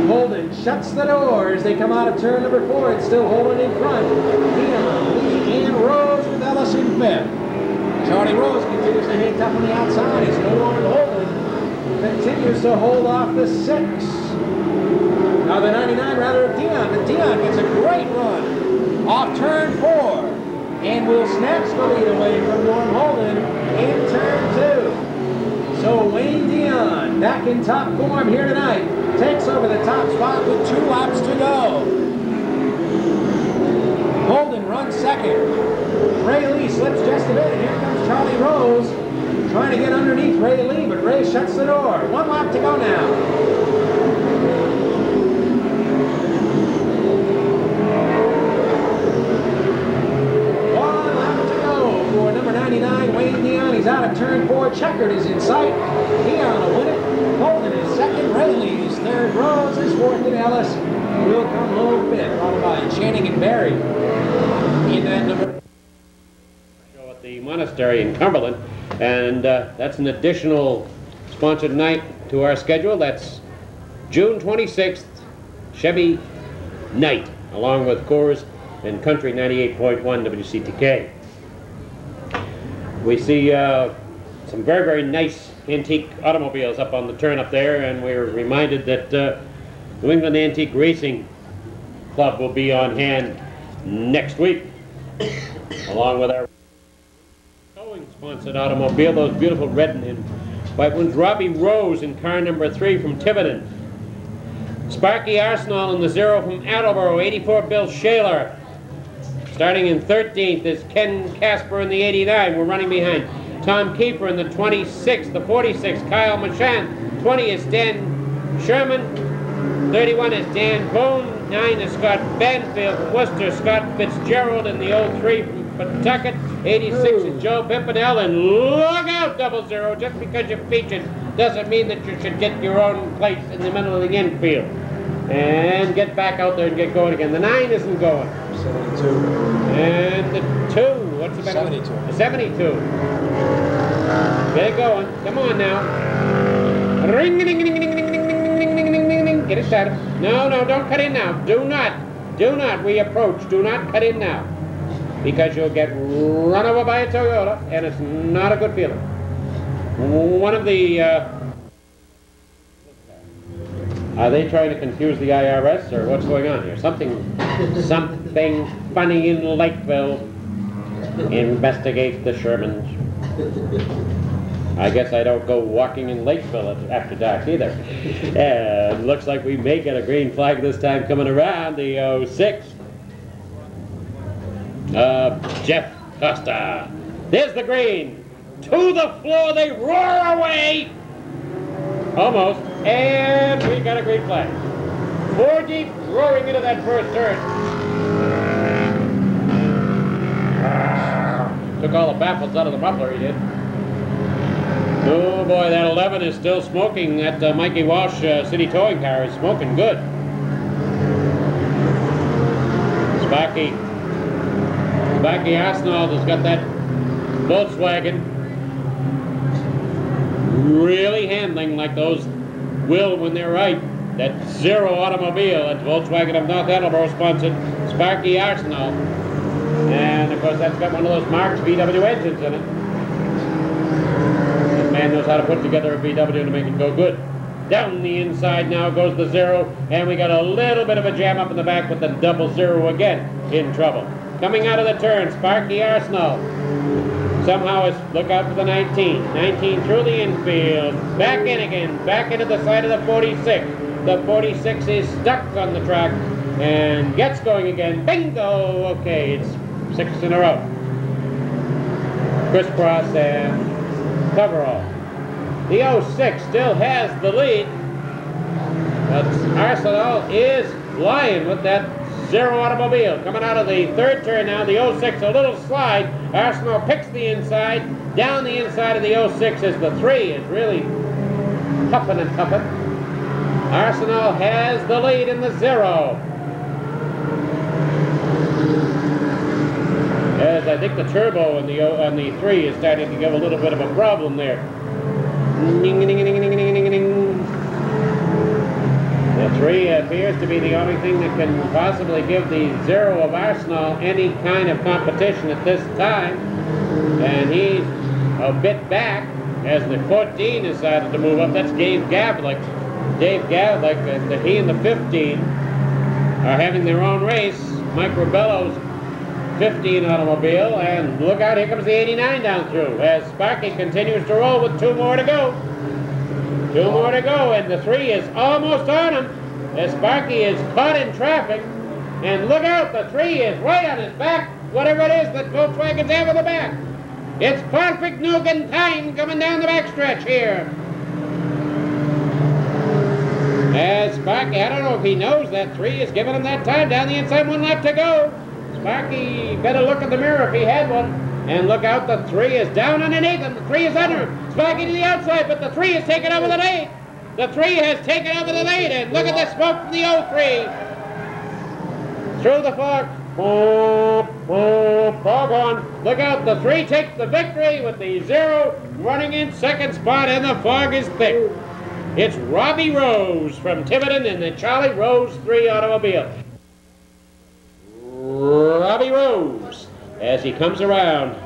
S3: Holden shuts the door as they come out of turn number 4. It's still Holden in front. Dion, Lee, and Rose with Ellis in 5th. Charlie Rose continues to hang tough on the outside as Norm Holden continues to hold off the 6. Now the 99 rather of Dion, but Dion gets a great run off turn 4 and will snatch the lead away from Norm Holden in turn 2. So Wayne Dion, back in top form here tonight, takes over the top spot with 2 laps to go. Holden runs second. Ray Lee slips just a bit, and here comes Charlie Rose trying to get underneath Ray Lee, but Ray shuts the door. 1 lap to go now. Wayne Dion, he's out of turn 4. Checkered is in sight. Dion Ellis is fourth, and Ellis will come home fifth, followed by Channing and Barry in that number.
S2: Show at the monastery in Cumberland, and that's an additional sponsored night to our schedule. That's June 26th, Chevy night, along with Coors and Country 98.1 WCTK. We see some very, very nice antique automobiles up on the turn up there, and we're reminded that New England Antique Racing Club will be on hand next week, along with our towing sponsored automobile, those beautiful red and white ones. Robbie Rose in car number 3 from Tiverton. Sparky Arsenal in the 0 from Attleboro, 84 Bill Shaler. Starting in 13th is Ken Casper in the 89. We're running behind Tom Kiefer in the 26, the 46, Kyle Machant. 20 is Dan Sherman. 31 is Dan Bone. 9 is Scott Banfield from Worcester. Scott Fitzgerald in the 03 from Pawtucket. 86 is Joe Pimpinell. And look out, 00. Just because you're featured doesn't mean that you should get your own place in the middle of the infield. And get back out there and get going again. The 9 isn't going.
S4: 72.
S2: And the 2, what's the better?
S3: 72.
S2: The 72. Get it going. Come on now. Ring, ding, ding, ding, ding, ding, ding, ding, ding, ding, ding. Get it started. No, no, don't cut in now. Do not. We approach. Do not cut in now. Because you'll get run over by a Toyota, and it's not a good feeling. One of the... are they trying to confuse the IRS, or what's going on here? Something funny in Lakeville. Investigate the Shermans. I guess I don't go walking in Lakeville after dark either. Looks like we may get a green flag this time coming around the 06. Jeff Costa. There's the green. To the floor, they roar away. Almost. And we got a green flag. 4 deep, roaring into that first turn. Took all the baffles out of the muffler, he did. Oh boy, that 11 is still smoking. That Mikey Walsh City Towing car is smoking good. Sparky Arsenal has got that Volkswagen really handling like those will when they're right. That 0 automobile, that Volkswagen of North Attleboro sponsored Sparky Arsenal. And of course that's got one of those Marx VW engines in it. This man knows how to put together a VW to make it go good. Down the inside now goes the 0, and we got a little bit of a jam up in the back with the 00 again in trouble. Coming out of the turn, Sparky Arsenal. Somehow it's, look out for the 19. 19 through the infield. Back in again. Back into the side of the 46. The 46 is stuck on the track and gets going again. Bingo! Okay, it's 6 in a row. Crisscross and coverall. The 06 still has the lead. But Arsenal is flying with that 0 automobile. Coming out of the third turn now, the 06, a little slide. Arsenal picks the inside. Down the inside of the 06 is the 3. Is really puffing and puffing. Arsenal has the lead in the 0. As I think the turbo on the 3 is starting to give a little bit of a problem there. The 3 appears to be the only thing that can possibly give the 0 of Arsenal any kind of competition at this time. And he's a bit back as the 14 decided to move up. That's Dave Gavlik. Dave Gavlik, he and the 15 are having their own race. Mike Rebello's 15 automobile, and look out, here comes the 89 down through as Sparky continues to roll with 2 more to go. 2 more to go, and the 3 is almost on him as Sparky is caught in traffic. And look out, the 3 is right on his back, whatever it is that Volkswagen's have on the back. It's perfect Nugan time coming down the backstretch here. As Sparky, I don't know if he knows that 3 is giving him that time down the inside, 1 lap to go. Sparky better look in the mirror if he had one. And look out, the 3 is down underneath him. The 3 is under him. Sparky to the outside, but the 3 is taken out with an 8. The 3 has taken over the lead, and look at the smoke from the 03. Through the fog. Fog on. Look out, the 3 takes the victory with the 0 running in second spot, and the fog is thick. It's Robbie Rose from Tiverton in the Charlie Rose 3 automobile. Robbie Rose as he comes around.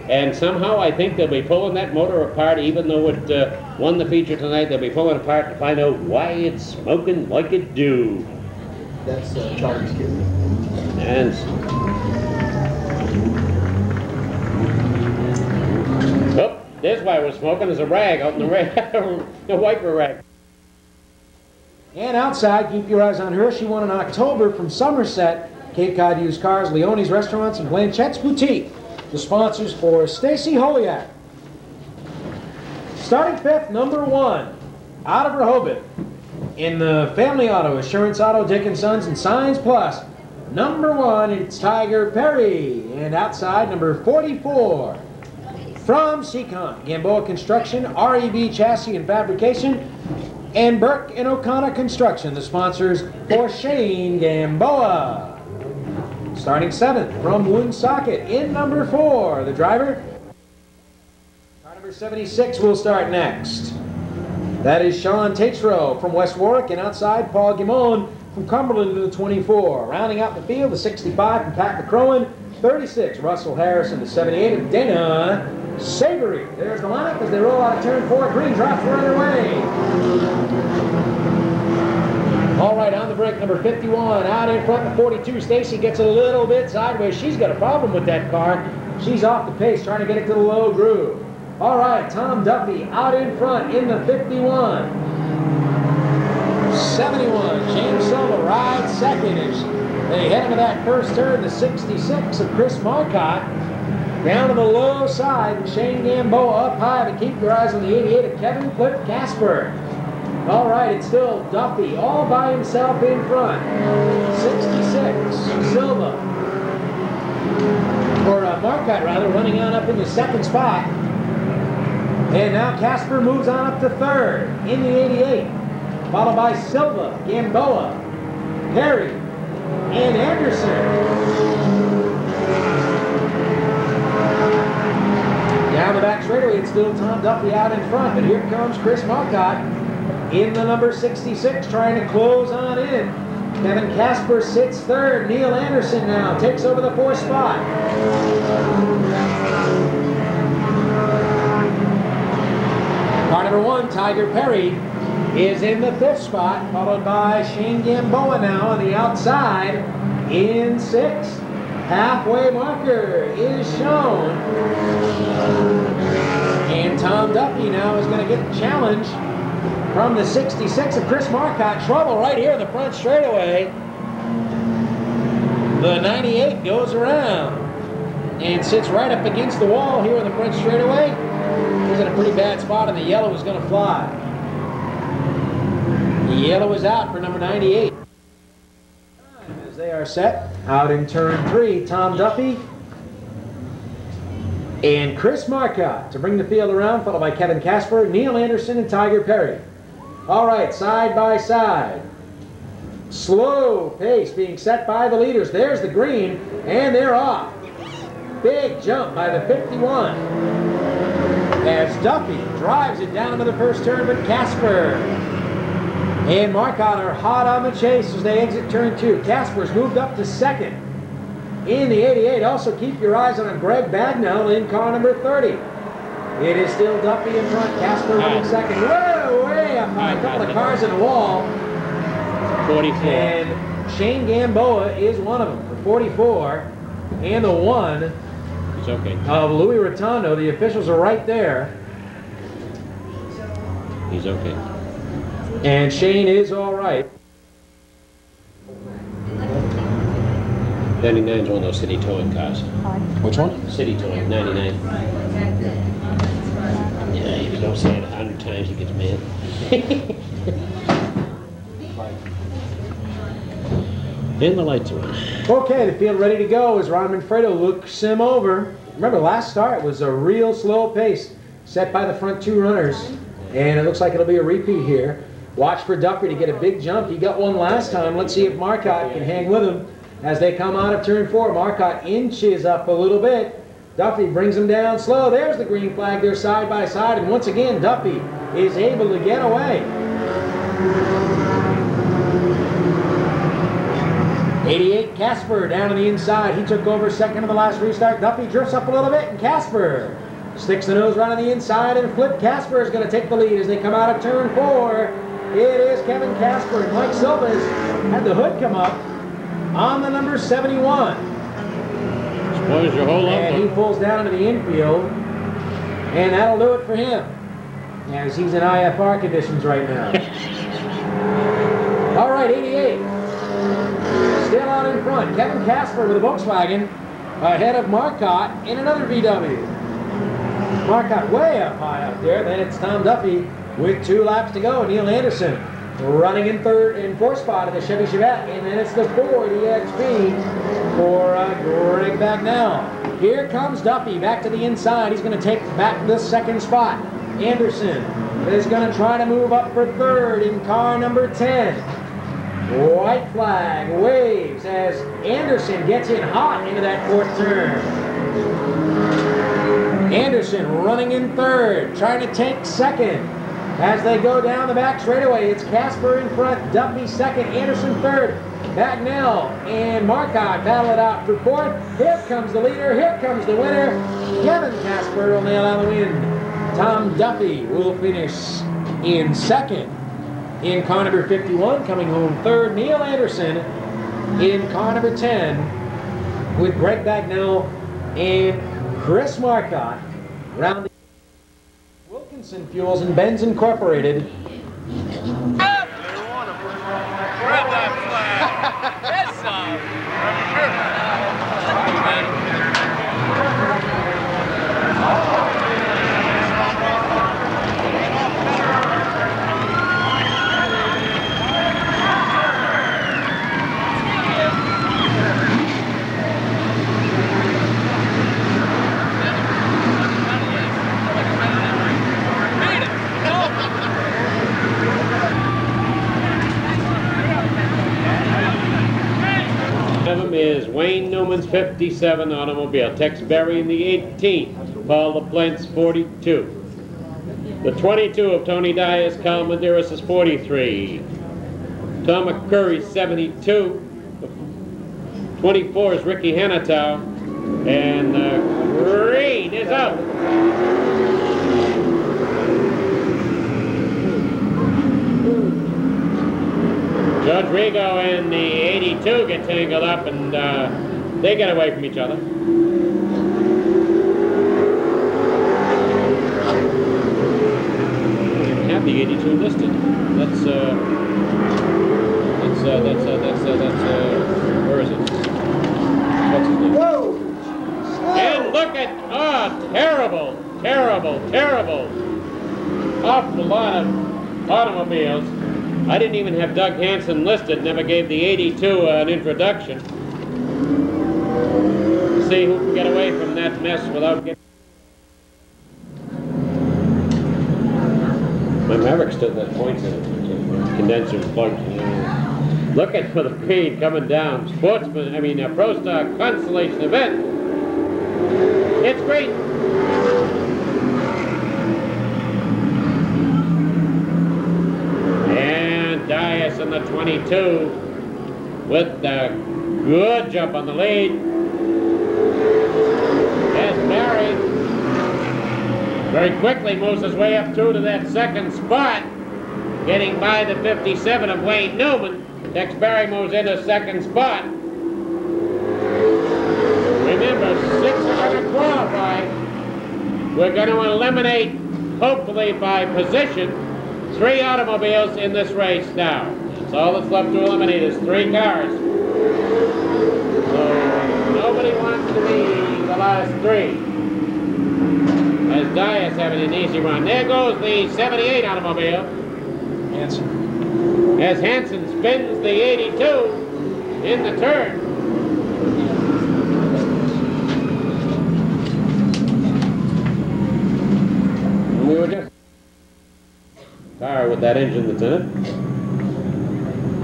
S2: And somehow I think they'll be pulling that motor apart, even though it won the feature tonight. They'll be pulling it apart to find out why it's smoking like it do.
S4: That's Charlie's kid.
S2: And oh, there's why we're smoking. There's a rag out in the rag, the wiper rag.
S3: And outside, keep your eyes on her. She won in October from Somerset, Cape Cod Used Cars, Leone's Restaurants, and Blanchette's Boutique. The sponsors for Stacy Holiak. Starting 5th, number 1, out of Rehoboth. In the Family Auto, Assurance Auto, Dick & Sons, and Signs Plus. Number 1, it's Tiger Perry. And outside, number 44. From Seekonk, Gamboa Construction, REB Chassis and Fabrication, and Burke and O'Connor Construction. The sponsors for Shane Gamboa. Starting 7th, from Woonsocket, in number 4, the driver. Car number 76 will start next. That is Sean Tatro from West Warwick, and outside, Paul Guimond from Cumberland in the 24. Rounding out the field, the 65 from Pat McCrowan, 36, Russell Harrison, the 78 of Dana Savory. There's the lineup as they roll out of turn 4. Green drops are underway. All right, on the break, number 51, out in front, the 42. Stacy gets a little bit sideways. She's got a problem with that car. She's off the pace, trying to get it to the low groove. All right, Tom Duffy out in front in the 51. 71, James Silva rides second as they head into that first turn. The 66 of Chris Marcotte down to the low side, and Shane Gamboa up high, but keep your eyes on the 88 of Kevin Cliff Casper. All right, it's still Duffy all by himself in front. 66, Silva, or Marcotte rather, running on up in the 2nd spot. And now Casper moves on up to 3rd in the 88, followed by Silva, Gamboa, Perry, and Anderson. Down the back straightaway, it's still Tom Duffy out in front, but here comes Chris Marcotte in the number 66, trying to close on in. Kevin Casper sits 3rd. Neil Anderson now takes over the 4th spot. Car number 1, Tiger Perry, is in the 5th spot, followed by Shane Gamboa now on the outside in 6th. Halfway marker is shown. And Tom Duffy now is going to get the challenge from the 66 of Chris Marcotte. Trouble right here in the front straightaway. The 98 goes around and sits right up against the wall here in the front straightaway. He's in a pretty bad spot, and the yellow is going to fly. The yellow is out for number 98. As they are set out in turn 3, Tom Duffy and Chris Marcotte to bring the field around, followed by Kevin Casper, Neil Anderson, and Tiger Perry. All right, side by side. Slow pace being set by the leaders. There's the green, and they're off. Big jump by the 51. As Duffy drives it down into the first turn, but Casper and Marcotte are hot on the chase as they exit turn 2. Casper's moved up to 2nd in the 88. Also keep your eyes on Greg Bagnell in car number 30. It is still Duffy in front, Casper running 2nd. Whoa, way up high, a couple of cars in the wall.
S2: 44.
S3: And Shane Gamboa is one of them for 44. And the 1
S2: He's okay.
S3: of Louis Rotondo. The officials are right there.
S2: He's okay.
S3: And Shane is all right.
S2: 99 is one of those city towing cars.
S3: Which one?
S2: City towing, 99. Yeah, if you don't say it 100 times, he gets mad. And the lights are on.
S3: Okay, the field ready to go as Ron Manfredo looks him over. Remember, last start was a real slow pace set by the front 2 runners. And it looks like it'll be a repeat here. Watch for Duffy to get a big jump. He got one last time. Let's see if Marcotte can hang with him. As they come out of turn 4, Marcotte inches up a little bit. Duffy brings him down slow. There's the green flag. They're side by side. And once again, Duffy is able to get away. 88, Casper down on the inside. He took over second in the last restart. Duffy drifts up a little bit, and Casper sticks the nose right on the inside, and Flip Casper is going to take the lead as they come out of turn 4. It is Kevin Casper, and Mike Silvas had the hood come up on the number 71.
S2: Spoils your whole
S3: And he pulls down to the infield, and that'll do it for him, as he's in IFR conditions right now. All right, 88. Still out in front. Kevin Casper with a Volkswagen ahead of Marcotte in another VW. Marcotte way up high up there. Then it's Tom Duffy with 2 laps to go. Neil Anderson running in third and fourth spot of the Chevy Chevette. And then it's the Ford EXP for Greg Bagnell. Here comes Duffy back to the inside. He's going to take back the second spot. Anderson is going to try to move up for third in car number 10. White flag waves as Anderson gets in hot into that fourth turn. Anderson running in third, trying to take second. As they go down the back straightaway, it's Casper in front, Duffy second, Anderson third. Bagnell and Marcotte battle it out for fourth. Here comes the leader, here comes the winner. Kevin Casper will nail out the win. Tom Duffy will finish in second. In car number 51, coming home third, Neil Anderson in car number 10 with Greg Bagnell and Chris Marcotte. Rounding Wilkinson Fuels and Benz Incorporated.
S6: Grab that flag.
S2: Is Wayne Newman's 57 automobile. Tex Berry in the 18th. Paul LaPlante's 42. The 22 of Tony Dias, Cal Medeiros is 43. Tom McCurry's 72. The 24 is Ricky Hanatow. And green is out. Judge Rigo and the 82 get tangled up, and they get away from each other. We didn't have the 82 listed. That's where is it? What's his name?
S4: Whoa!
S2: And look at, terrible, terrible, terrible. Awful lot of automobiles. I didn't even have Doug Hansen listed, never gave the 82 an introduction. See who can get away from that mess without getting... My Maverick stood that point in it. Condenser plugged. Looking for the feed coming down. Sportsman, Pro Stock Constellation event. It's great. Dias in the 22 with the good jump on the lead. As Barry very quickly moves his way up through to that second spot, getting by the 57 of Wayne Newman. Tex Barry moves into second spot. Remember, 6 are going to qualify. We're going to eliminate, hopefully by position, 3 automobiles in this race now. That's all that's left to eliminate is 3 cars. So nobody wants to be the last 3. As Dias having an easy run. There goes the 78 automobile.
S3: Hansen.
S2: As Hansen spins the 82 in the turn. We were just with that engine that's in it.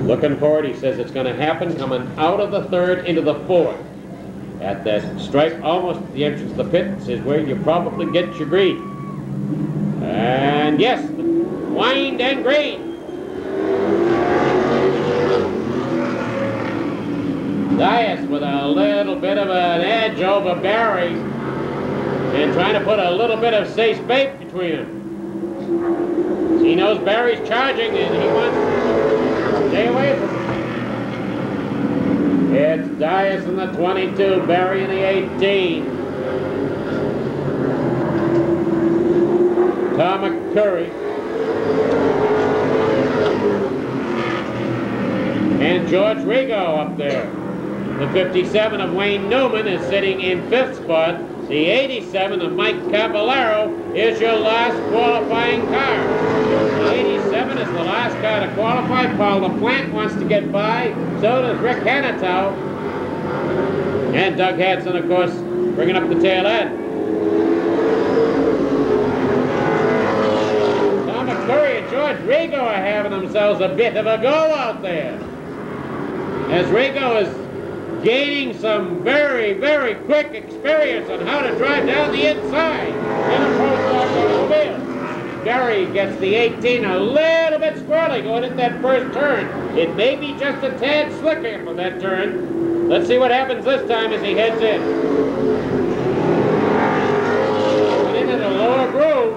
S2: Looking for it, he says it's going to happen coming out of the third into the fourth. At that stripe, almost at the entrance of the pit, is where you probably get your green. And yes, wind and green. Dias with a little bit of an edge over Barry and trying to put a little bit of safe space between them. He knows Barry's charging and he wants to stay away from him. It's Dias in the 22, Barry in the 18. Tom McCurry and George Rigo up there. The 57 of Wayne Newman is sitting in 5th spot. The 87 of Mike Cavallaro is your last qualifying car. The 87 is the last car to qualify. Paul LaPlante wants to get by. So does Rick Hanatow. And Doug Hadson, of course, bringing up the tail end. Tom McCurry and George Rigo are having themselves a bit of a go out there. As Rigo is gaining some very, very quick experience on how to drive down the inside in a post-lock automobile. Barry gets the 18 a little bit squirrely going at that first turn. It may be just a tad slicker for that turn. Let's see what happens this time as he heads in. Went into the lower groove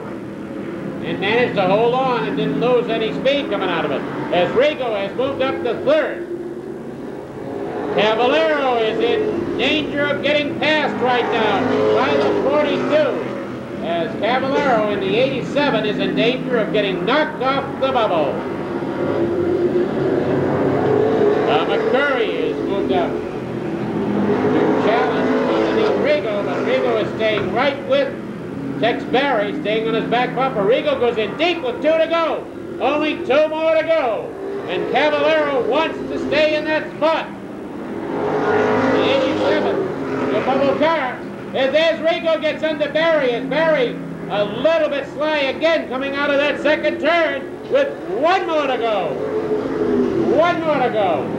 S2: and managed to hold on and didn't lose any speed coming out of it. As Rigo has moved up to 3rd. Cavallaro is in danger of getting passed right now by the 42. As Cavallaro in the 87 is in danger of getting knocked off the bubble. McCurry is moved up to challenge underneath Rigo, but Rigo is staying right with Tex Barry, staying on his back bumper. Rigo goes in deep with 2 to go. Only 2 more to go. And Cavallaro wants to stay in that spot. The 87, the bubble car, as Rigo gets under Barry, as Barry a little bit sly again coming out of that second turn with 1 more to go. 1 more to go.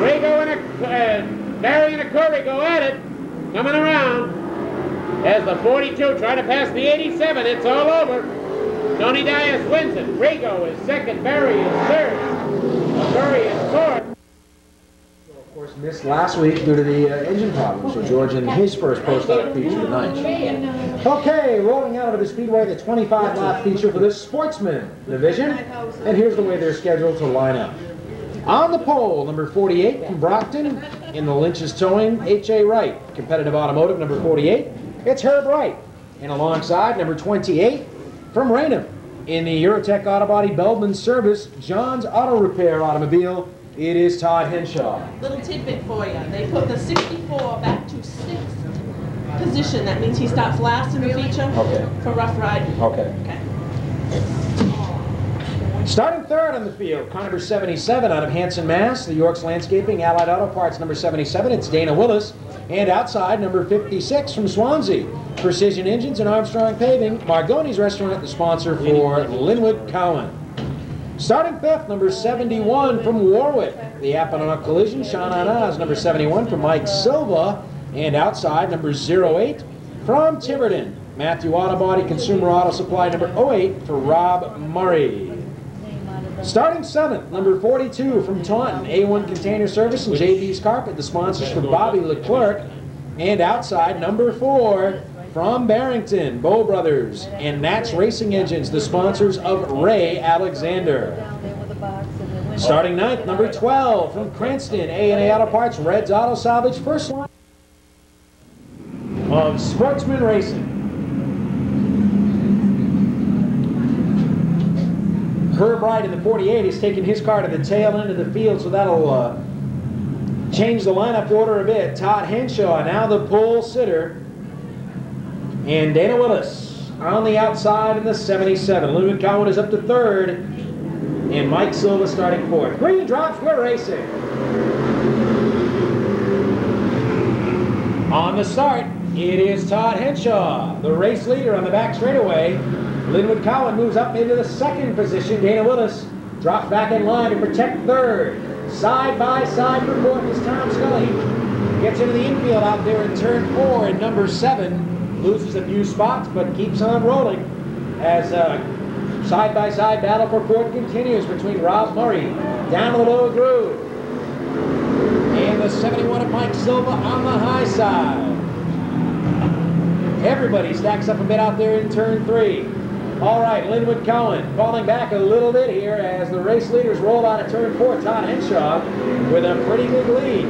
S2: Rigo and Barry and a Curry go at it, coming around. As the 42 trying to pass the 87, it's all over. Tony Dias wins it. Rigo is 2nd, Barry is 3rd, Curry is 4th.
S3: Of course, missed last week due to the engine problem, so George in his first post-out feature tonight. Okay, rolling out of the Speedway, the 25-lap feature for the Sportsman division, and here's the way they're scheduled to line up. On the pole, number 48 from Brockton, in the Lynch's Towing, H.A. Wright. Competitive Automotive, number 48, it's Herb Wright. And alongside, number 28 from Raynham, in the Eurotech Autobody Beldman Service, John's Auto Repair Automobile, it is Todd Henshaw.
S7: Little tidbit for you. They put the 64 back to 6th position. That means he starts last in the feature for Rough Ride.
S3: Okay. Starting 3rd on the field, car number 77 out of Hanson, Mass. The York's Landscaping, Allied Auto Parts number 77. It's Dana Willis. And outside, number 56 from Swansea. Precision Engines and Armstrong Paving. Margoni's Restaurant, the sponsor for Linwood Cowan. Starting 5th, number 71 from Warwick. The Apponaug Collision, Sean Anaz, number 71 from Mike Silva. And outside, number 08 from Tiverton. Matthew Autobody, Consumer Auto Supply, number 08 for Rob Murray. Starting 7th, number 42 from Taunton, A1 Container Service and JB's Carpet, the sponsors for Bobby Leclerc. And outside, number 4 from Barrington, Bow Brothers and Nats Racing Engines, the sponsors of Ray Alexander. Starting 9th, number 12 from Cranston, A&A Auto Parts, Red's Auto Salvage, first line of Sportsman Racing. Herb Wright in the 48 is taking his car to the tail end of the field, so that'll change the lineup order a bit. Todd Henshaw, now the pole sitter. And Dana Willis on the outside in the 77. Linwood Cowan is up to 3rd. And Mike Silva starting 4th. Green drops, we're racing. On the start, it is Todd Henshaw, the race leader on the back straightaway. Linwood Cowan moves up into the second position. Dana Willis drops back in line to protect third. Side by side for fourth is Tom Scully. Gets into the infield out there in turn 4 in number 7. Loses a few spots but keeps on rolling as side by side battle for fourth continues between Rob Murray down to the low groove and the 71 of Mike Silva on the high side. Everybody stacks up a bit out there in turn 3. All right, Linwood Cowan falling back a little bit here as the race leaders roll out of turn 4. Todd Henshaw with a pretty big lead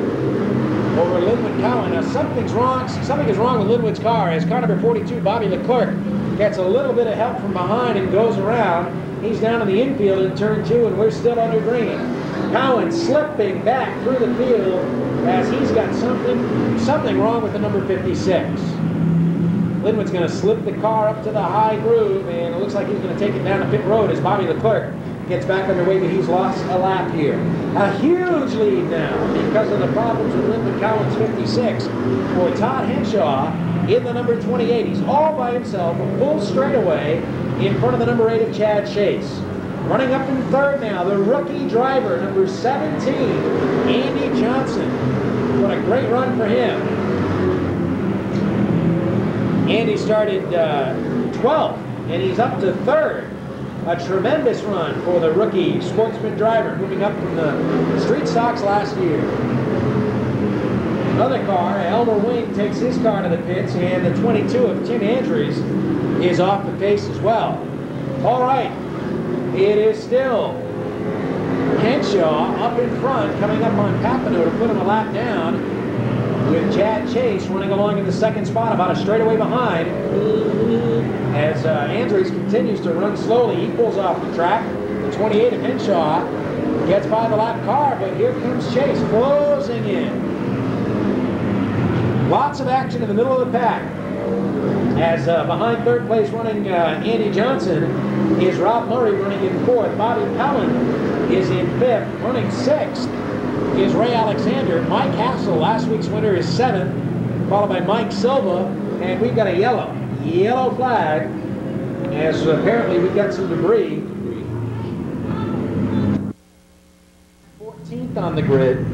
S3: over Linwood Cowan. Now something is wrong with Linwood's car as car number 42, Bobby Leclerc, gets a little bit of help from behind and goes around. He's down in the infield in turn 2 and we're still under green. Cowan slipping back through the field as he's got something wrong with the number 56. Linwood's going to slip the car up to the high groove, and it looks like he's going to take it down the pit road as Bobby Leclerc gets back underway, but he's lost a lap here. A huge lead now because of the problems with Linwood Cowan's 56 for Todd Henshaw in the number 28. He's all by himself, a full straightaway in front of the number 8 of Chad Chase. Running up in third now, the rookie driver, number 17, Andy Johnson. What a great run for him. Andy started 12th, and he's up to third. A tremendous run for the rookie sportsman driver, moving up from the street stocks last year. Another car, Elmer Wing, takes his car to the pits, and the 22 of Tim Andrews is off the pace as well. All right, it is still Henshaw up in front, coming up on Papineau to put him a lap down, with Chad Chase running along in the second spot, about a straightaway behind. As Andrews continues to run slowly, he pulls off the track. The 28 of Henshaw gets by the lap car, but here comes Chase closing in. Lots of action in the middle of the pack. As behind third place running Andy Johnson is Rob Murray running in fourth. Bobby Cowan is in fifth. Running sixth is Ray Alexander. Mike Hassel, last week's winner, is seventh, followed by Mike Silva, and we've got a yellow flag, as apparently we've got some debris. 14th on the grid,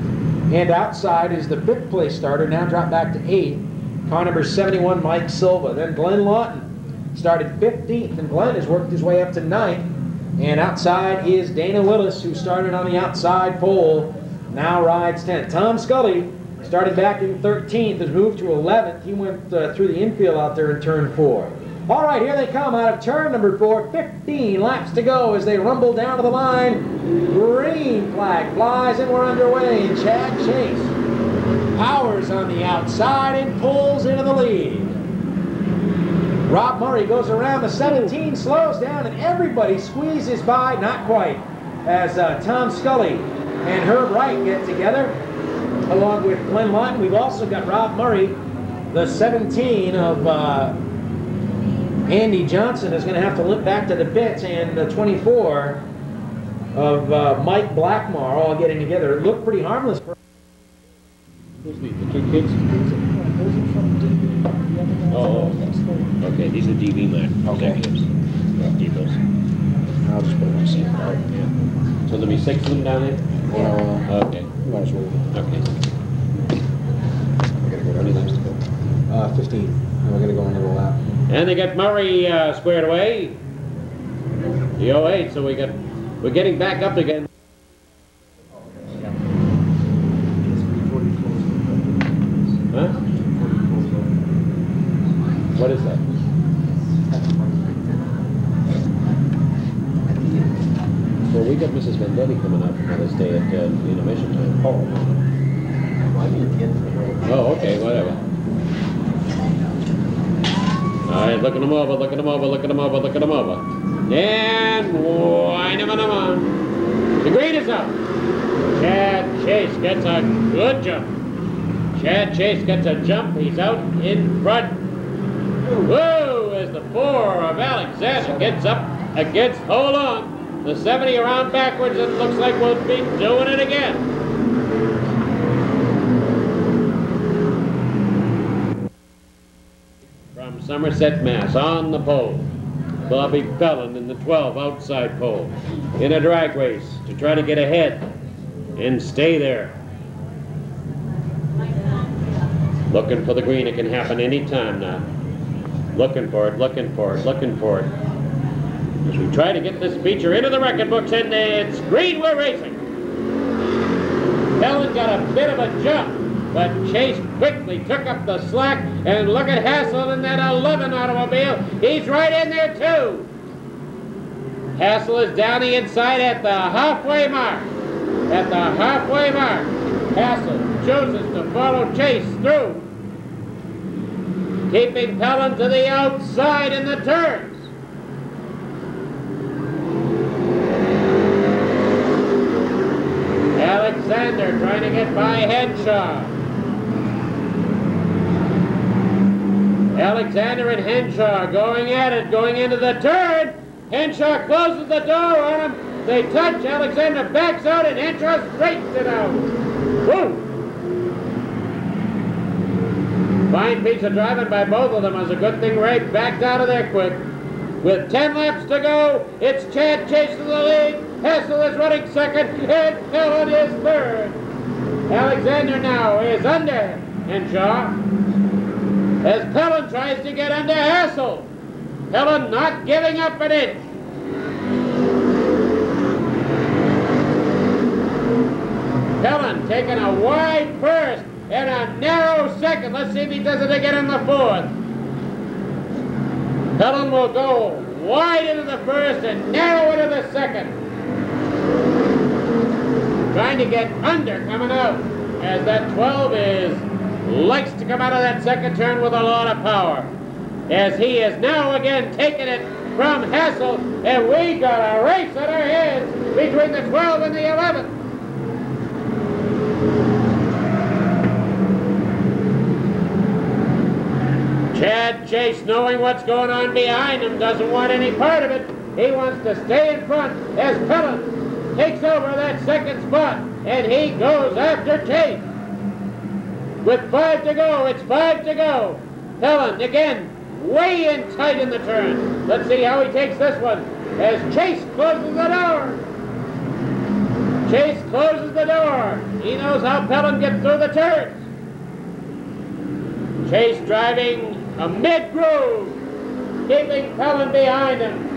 S3: and outside is the fifth place starter, now dropped back to 8th, car number 71, Mike Silva. Then Glenn Lawton started 15th, and Glenn has worked his way up to 9th, and outside is Dana Willis, who started on the outside pole, now rides 10th. Tom Scully started back in 13th, has moved to 11th. He went through the infield out there in turn 4. All right, here they come out of turn number 4. 15 laps to go as they rumble down to the line. Green flag flies and we're underway. And Chad Chase powers on the outside and pulls into the lead. Rob Murray goes around the 17, slows down, and everybody squeezes by, not quite, as Tom Scully and Herb Wright get together, along with Glenn Lawton. We've also got Rob Murray, the 17 of Andy Johnson, is going to have to limp back to the pits, and the 24 of Mike Blackmar all getting together. It looked pretty harmless.
S2: Who's the two kids? Oh, okay, these are DV man executives. Depots.
S3: I'll just put it on the same part.
S2: Yeah. So there'll be 6 of them down there?
S3: Well,
S2: Okay.
S3: might as well.
S2: Okay.
S3: We're going to go
S2: How many laps to go?
S3: 15. And we're going to go another lap.
S2: And they got Murray squared away. The 08, so we're getting back up again. Huh? What is that? Well, we got Mrs. Vendetti coming up on this day at intermission time. Oh, okay, whatever. All right, looking them over, looking them over, looking them over, looking them over. And wind them on. The green is up. Chad Chase gets a good jump. Chad Chase gets a jump. He's out in front. Whoa, as the 4 of Alexander gets up against, hold on, the 70 around backwards. It looks like we'll be doing it again. From Somerset, Mass, on the pole. Bobby Pellin in the 12 outside pole in a drag race to try to get ahead and stay there. Looking for the green. It can happen any time now. Looking for it, looking for it, looking for it. As we try to get this feature into the record books, and it's green, we're racing. Pellin got a bit of a jump, but Chase quickly took up the slack, and look at Hassel in that 11 automobile. He's right in there too. Hassel is down the inside at the halfway mark. At the halfway mark, Hassel chooses to follow Chase through, keeping Pellin to the outside in the turns. Alexander trying to get by Henshaw. Alexander and Henshaw going at it, going into the turn. Henshaw closes the door on him. They touch. Alexander backs out, and Henshaw straightens it out. Woo! Fine piece of driving by both of them. It was a good thing Ray backed out of there quick. With 10 laps to go, it's Chad chasing the lead. Hassel is running second, and Pellin is third. Alexander now is under Henshaw as Pellin tries to get under Hassel. Pellin not giving up an inch. Pellin taking a wide first and a narrow second. Let's see if he does it again in the fourth. Pellin will go wide into the first and narrow into the second. Trying to get under coming out, as that 12 likes to come out of that second turn with a lot of power. As he is now again taking it from Hassel, and we got a race at our hands between the 12 and the 11. Chad Chase, knowing what's going on behind him, doesn't want any part of it. He wants to stay in front as Pellin takes over that second spot, and he goes after Chase. With 5 to go, it's 5 to go. Pellin again, way in tight in the turn. Let's see how he takes this one as Chase closes the door. Chase closes the door. He knows how Pellin gets through the turns. Chase driving a mid-groove, keeping Pellin behind him.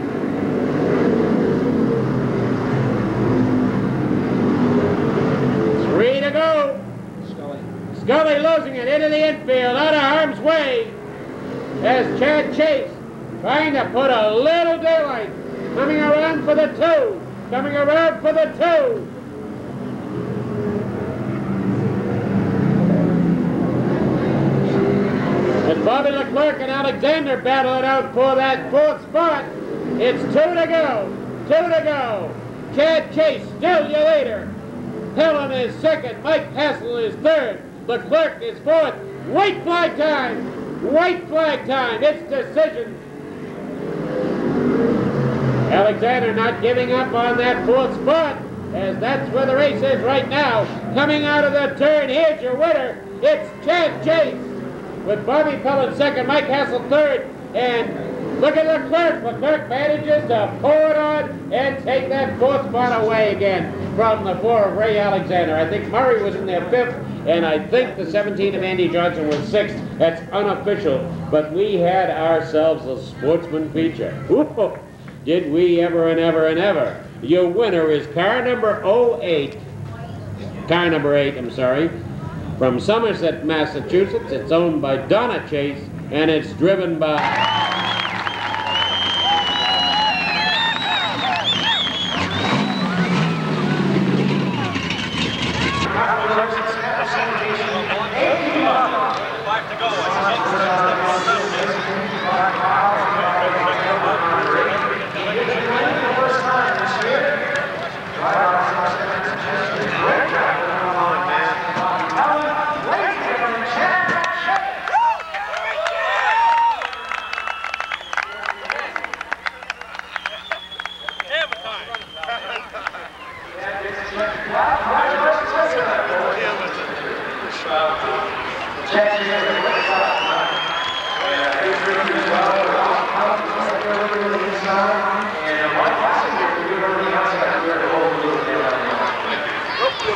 S2: Three to go. Scully losing it into the infield, out of harm's way, as Chad Chase trying to put a little daylight, coming around for the 2, coming around for the 2. As Bobby Leclerc and Alexander battle it out for that 4th spot, it's 2 to go, 2 to go. Chad Chase still your leader. Pellin is second, Mike Hassel is third, Leclerc is fourth. White flag time, white flag time, it's decision. Alexander not giving up on that 4th spot, as that's where the race is right now. Coming out of the turn, here's your winner, it's Chad Chase. With Bobby Pellin second, Mike Hassel third, and look at Leclerc. Leclerc manages to pull it on and take that 4th spot away again from the 4 of Ray Alexander. I think Murray was in there 5th, and I think the 17 of Andy Johnson was 6th. That's unofficial, but we had ourselves a sportsman feature. Ooh, did we ever and ever and ever. Your winner is car number 8, I'm sorry. From Somerset, Massachusetts. It's owned by Donna Chase, and it's driven by...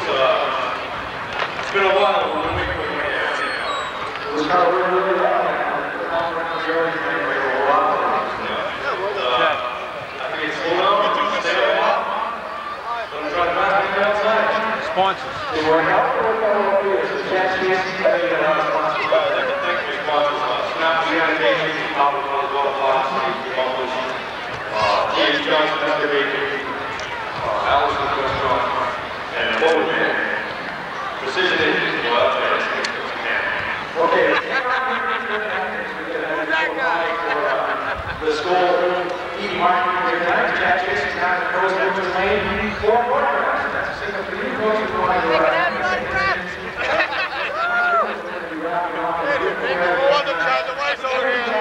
S8: It's been a while. It was kind of really well. I think it's slow down. Stay up. Don't try to pass me outside. Sponsors. They work out. It's a chance to get sponsors. Snap the animation. Top of the goal class. James Johnson excavating. Alice was going strong. And what was it? Precision engines go out there. Okay. Who's that guy? The school, Edie Martin, Jack Jason, kind of goes into the lane. 4 quarters. That's a signal for you. Goes to the line. They can have one crap. One of them the lights over here.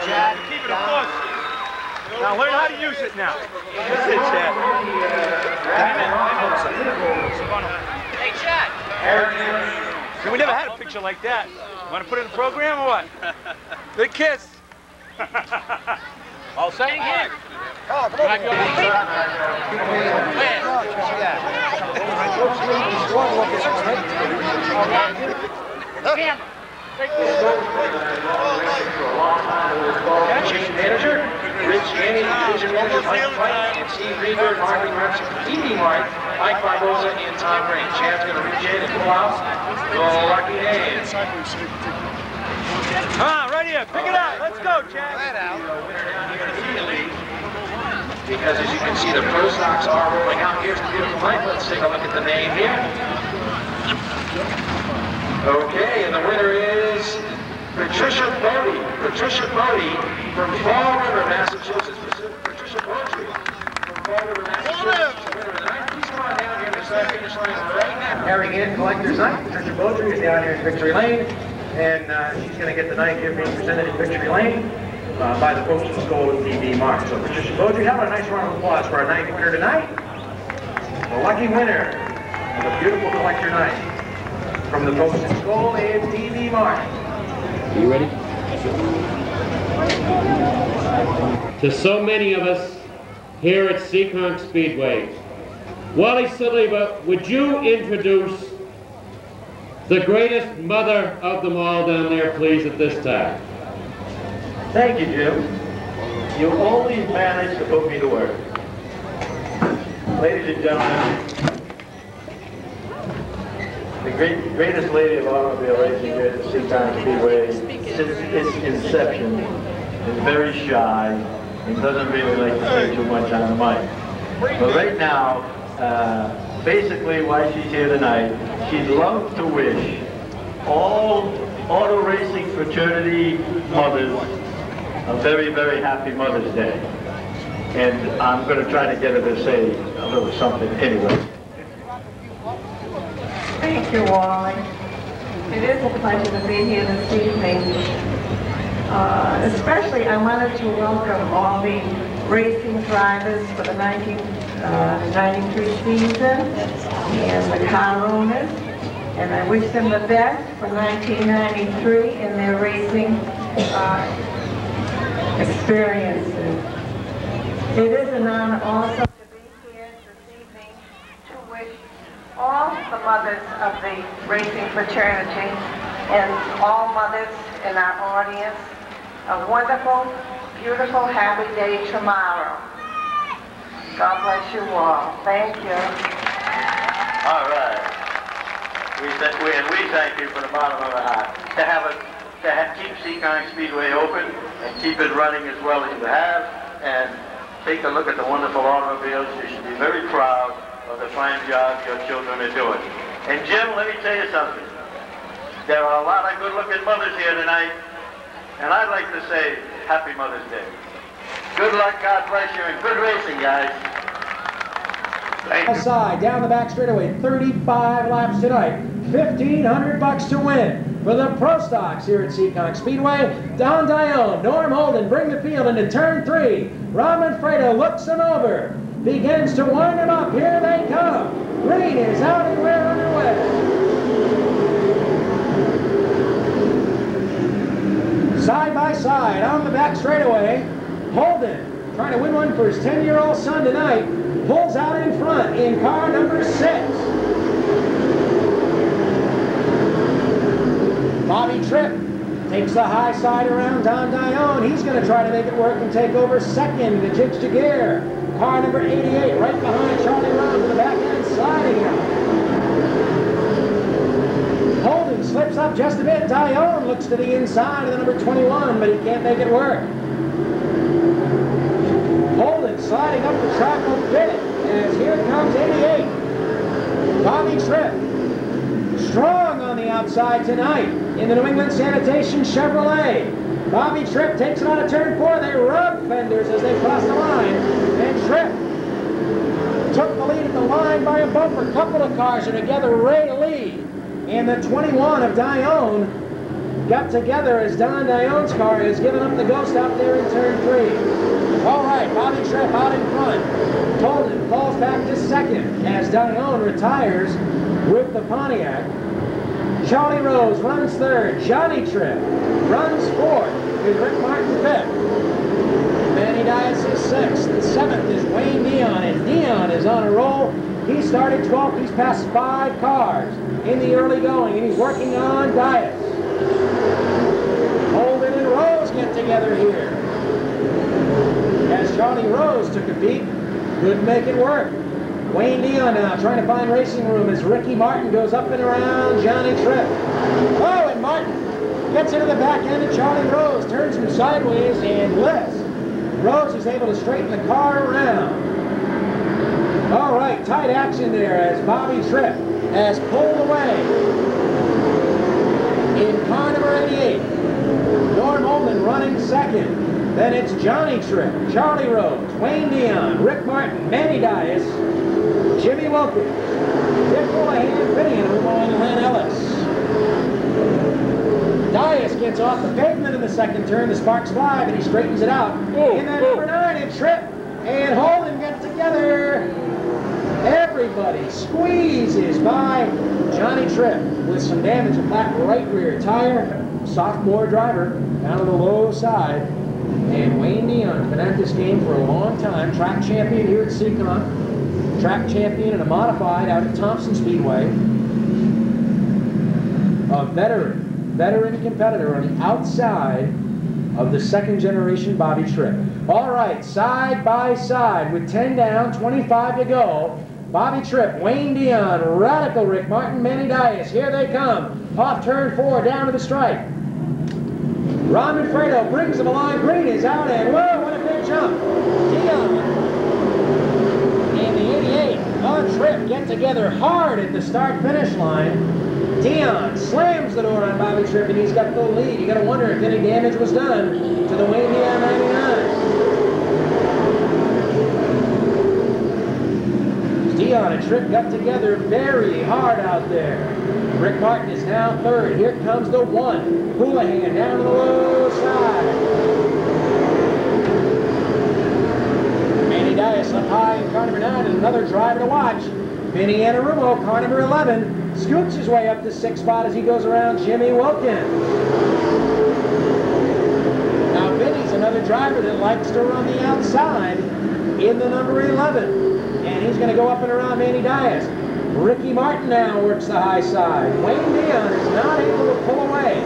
S8: Chad, keep it a push. Now learn how to use it now. That's it, Chad. Hey, Chad. We never had a picture like that. Want to put it in the program or what? Good kiss. All set? Here. Oh, come on. Camera. Chief Manager, Rich Annie, Division Manager Mike White, and Steve Greenberg, Marvin Reps, Edie Mark, Mike Barbosa, and Tom Rain. Chad's going to reach in and pull out. Go lucky hands. Come on, right here. Pick it up. Let's go, Chad. Because as you can see, the pro stocks are rolling out. Here's the beautiful night. Let's take a look at the name here. Okay, and the winner is Patricia Bodie from Fall River, Massachusetts. Patricia Bodie from Fall River, Massachusetts. Winner of the night. Please come on down here to the finish line right now. Carrying in collector's night. Patricia Bodie is down here in Victory Lane, and she's going to get the night here being presented in Victory Lane by the folks from School of TV Mark. So Patricia Bodie, how about a nice round of applause for our night winner tonight? The lucky winner of a beautiful collector night from the folks at School and TV Mark.
S2: Are you ready? To so many of us here at Seekonk Speedway, Wally Saliba, would you introduce the greatest mother of them all down there, please, at this time?
S9: Thank you, Jim. You always manage to put me to work. Ladies and gentlemen, the greatest lady of automobile racing here at the Seekonk Speedway since its inception is very shy and doesn't really like to say too much on the mic. But right now, basically why she's here tonight, she'd love to wish all auto racing fraternity mothers a very, very happy Mother's Day. And I'm going to try to get her to say a little something anyway.
S10: Thank you, Wally. It is a pleasure to be here this evening. Especially, I wanted to welcome all the racing drivers for the 1993 season and the car owners. And I wish them the best for 1993 in their racing experiences. It is an honor also to be here this evening to wish all the mothers of the racing fraternity and all mothers in our audience a wonderful, beautiful, happy day tomorrow. God bless you all. Thank you.
S9: All right. We thank you from the bottom of our heart. To keep Seekonk Speedway open and keep it running as well as you have, and take a look at the wonderful automobiles. You should be very proud of the fine job your children are doing. And Jim, let me tell you something. There are a lot of good-looking mothers here tonight, and I'd like to say Happy Mother's Day. Good luck, God bless you, and good racing, guys. Thank you.
S3: Outside, down the back straightaway, 35 laps tonight, $1,500 to win. For the Pro Stocks here at Seekonk Speedway, Don Dione, Norm Holden bring the field into turn 3. Ron Manfredo looks them over, begins to wind them up. Here they come. Green is out and we're underway. Side by side on the back straightaway. Holden, trying to win one for his 10-year-old son tonight, pulls out in front in car number 6. Bobby Tripp takes the high side around Don Dione. He's going to try to make it work and take over second to Jigs Jaguar. Car number 88 right behind Charlie Rose in the back end, sliding out. Holden slips up just a bit. Dione looks to the inside of the number 21, but he can't make it work. Holden sliding up the track will fit it, as here comes 88. Bobby Tripp, strong on the outside tonight in the New England Sanitation Chevrolet. Bobby Tripp takes it on a turn 4. They rub fenders as they cross the line, and Tripp took the lead at the line by a bumper. A couple of cars are together, ready to lead. And the 21 of Dione got together as Don Dione's car has given up the ghost out there in turn 3. All right, Bobby Tripp out in front. Holden falls back to second as Dione retires with the Pontiac. Charlie Rose runs third. Johnny Tripp runs fourth with Rick Martin fifth. Manny Dias is sixth. The 7th is Wayne Dion, and Dion is on a roll. He started 12th. He's passed 5 cars in the early going, and he's working on Dias. Holden and Rose get together here. As Charlie Rose took a peek, couldn't make it work. Wayne Dion now trying to find racing room as Ricky Martin goes up and around Johnny Tripp. Oh, and Martin gets into the back end of Charlie Rose, turns him sideways and lifts. Rose is able to straighten the car around. All right, tight action there as Bobby Tripp has pulled away in car number 88. Norm Holden running second. Then it's Johnny Tripp, Charlie Rose, Wayne Dion, Rick Martin, Manny Dias, Jimmy Wilkins, Dick Houlihan, Vinny and Len Ellis. Dias gets off the pavement in the second turn. The sparks fly, but he straightens it out. In that number 9, it's Tripp and Holden get together. Everybody squeezes by Johnny Tripp with some damage to flat right rear tire. Sophomore driver down on the low side. And Wayne Dion's been at this game for a long time. Track champion here at Seekonk. Track champion in a modified out at Thompson Speedway. A veteran competitor on the outside of the second generation Bobby Tripp. All right, side by side with 10 down, 25 to go. Bobby Tripp, Wayne Dion, Radical Rick Martin, Manny Dias. Here they come. Off turn 4, down to the stripe. Ron Manfredo brings them along. Green is out, and whoa, what a big jump. Dion and the 88 on Tripp get together hard at the start-finish line. Dion slams the door on Bobby Tripp, and he's got full lead. You got to wonder if any damage was done to the Wayne Dion 99. Dion and Tripp got together very hard out there. Rick Martin is now third. Here comes the 1. Houlihan down to the low side. Manny Dias up high in car number 9, and another driver to watch. Vinny Anarumo, car number 11, scoops his way up to 6th spot as he goes around Jimmy Wilkins. Now Vinny's another driver that likes to run the outside in the number 11. And he's going to go up and around Manny Dias. Ricky Martin now works the high side. Wayne Dion is not able to pull away.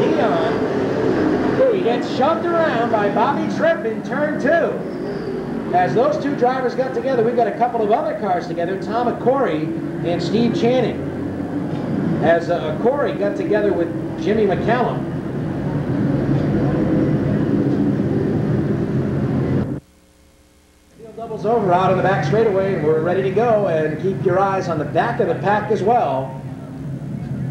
S3: Dion, he gets shoved around by Bobby Tripp in turn 2. As those two drivers got together, we've got a couple of other cars together, Tom Corey and Steve Channing. As Corey got together with Jimmy McCallum. Doubles over out on the back straightaway, and we're ready to go. And keep your eyes on the back of the pack as well,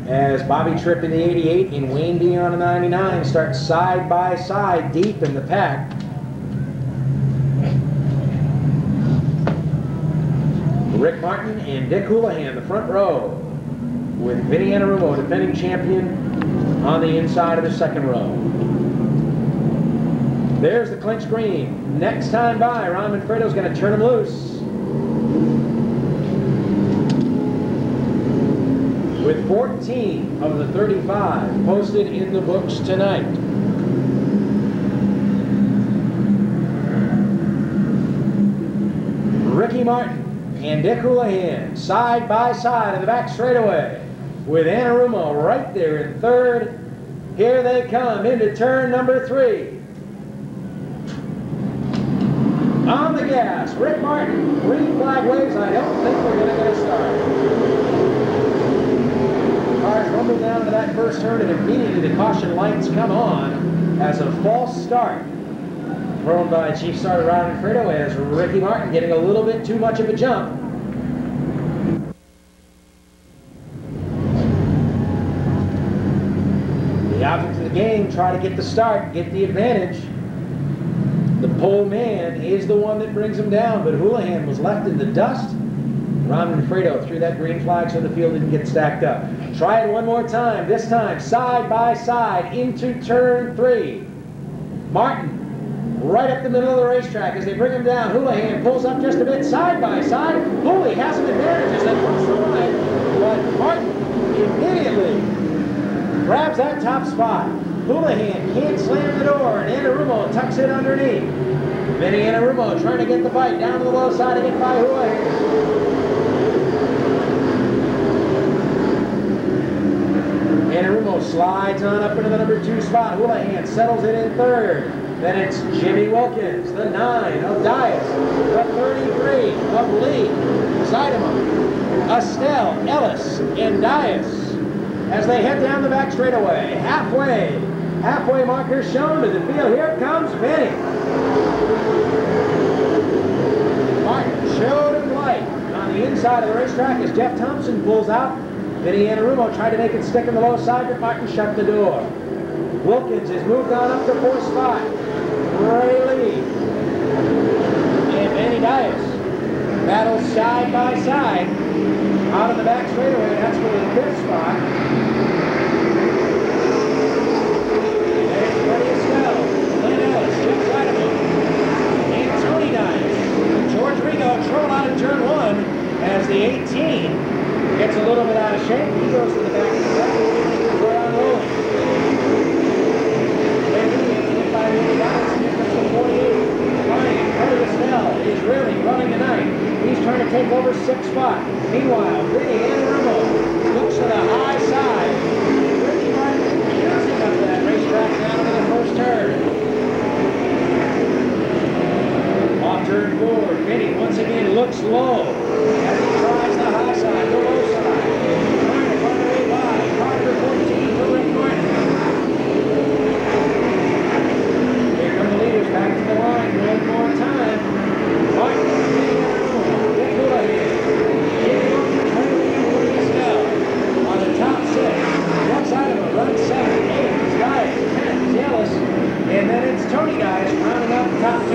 S3: as Bobby Tripp in the 88 and Wayne Dion in the 99 start side by side deep in the pack. Rick Martin and Dick Houlihan, the front row, with Vinny Anarumo, defending champion, on the inside of the second row. There's the clinch green. Next time by, Ron Manfredo's going to turn him loose. With 14 of the 35 posted in the books tonight. Ricky Martin and Dick Houlihan side by side in the back straightaway with Anarumo right there in third. Here they come into turn number 3. On the gas, Rick Martin, green flag waves. I don't think we're going to get a start. Cars rumble down to that first turn and immediately the caution lights come on as a false start. Thrown by Chief Sergeant Ron Fredo as Ricky Martin getting a little bit too much of a jump. The object of the game, try to get the start, get the advantage. The pole man is the one that brings him down, but Houlihan was left in the dust. Ron Fredo threw that green flag so the field didn't get stacked up. Try it one more time, this time side by side into turn 3. Martin right up the middle of the racetrack as they bring him down. Houlihan pulls up just a bit side by side. Hooley has an advantage as they cross the line, but Martin immediately grabs that top spot. Houlihan can't slam the door, and Anarumo tucks it underneath. Vinny Anarumo trying to get the bite down to the low side to get by Houlihan. Anarumo slides on up into the number 2 spot. Houlihan settles it in third. Then it's Jimmy Wilkins, the 9 of Dias, the 33 of Lee, Seidema, Estelle, Ellis, and Dias as they head down the back straightaway. Halfway marker shown to the field. Here comes Vinny. Martin showed him light on the inside of the racetrack as Jeff Thompson pulls out. Vinny Anarumo tried to make it stick in the low side, but Martin shut the door. Wilkins has moved on up to 4th spot. Ray Lee and Manny Dias battle side by side out of the back straightaway. That's for the 5th spot. There's Freddie Estelle, Glenn Ellis, Jeff Seidema, and Tony Dias. George Rigo thrown out in turn 1 as the 18 gets a little bit out of shape. He goes to the back of the track. We're on rolling. By Manny Dias, here comes the 48. Freddie Estelle is really running tonight. He's trying to take over 6th spot. Meanwhile, Vinny Anarumo looks to the high side. Ricky Martin using up that racetrack down into the first turn. Off turn 4, Vinny once again looks low as he tries the high side, the low side. Trying to find a way by. Car number 14 for Rick Martin. Here come the leaders back to the line one more time. Martin, Vinny Anarumo, Dick Houlihan, Jimmy Wilkins, Ray Lee, and Freddie Estelle on the top 6. One side of a run 7, 8 is Dias, 10 is Ellis, and then it's Tony Dias rounding out the top 10.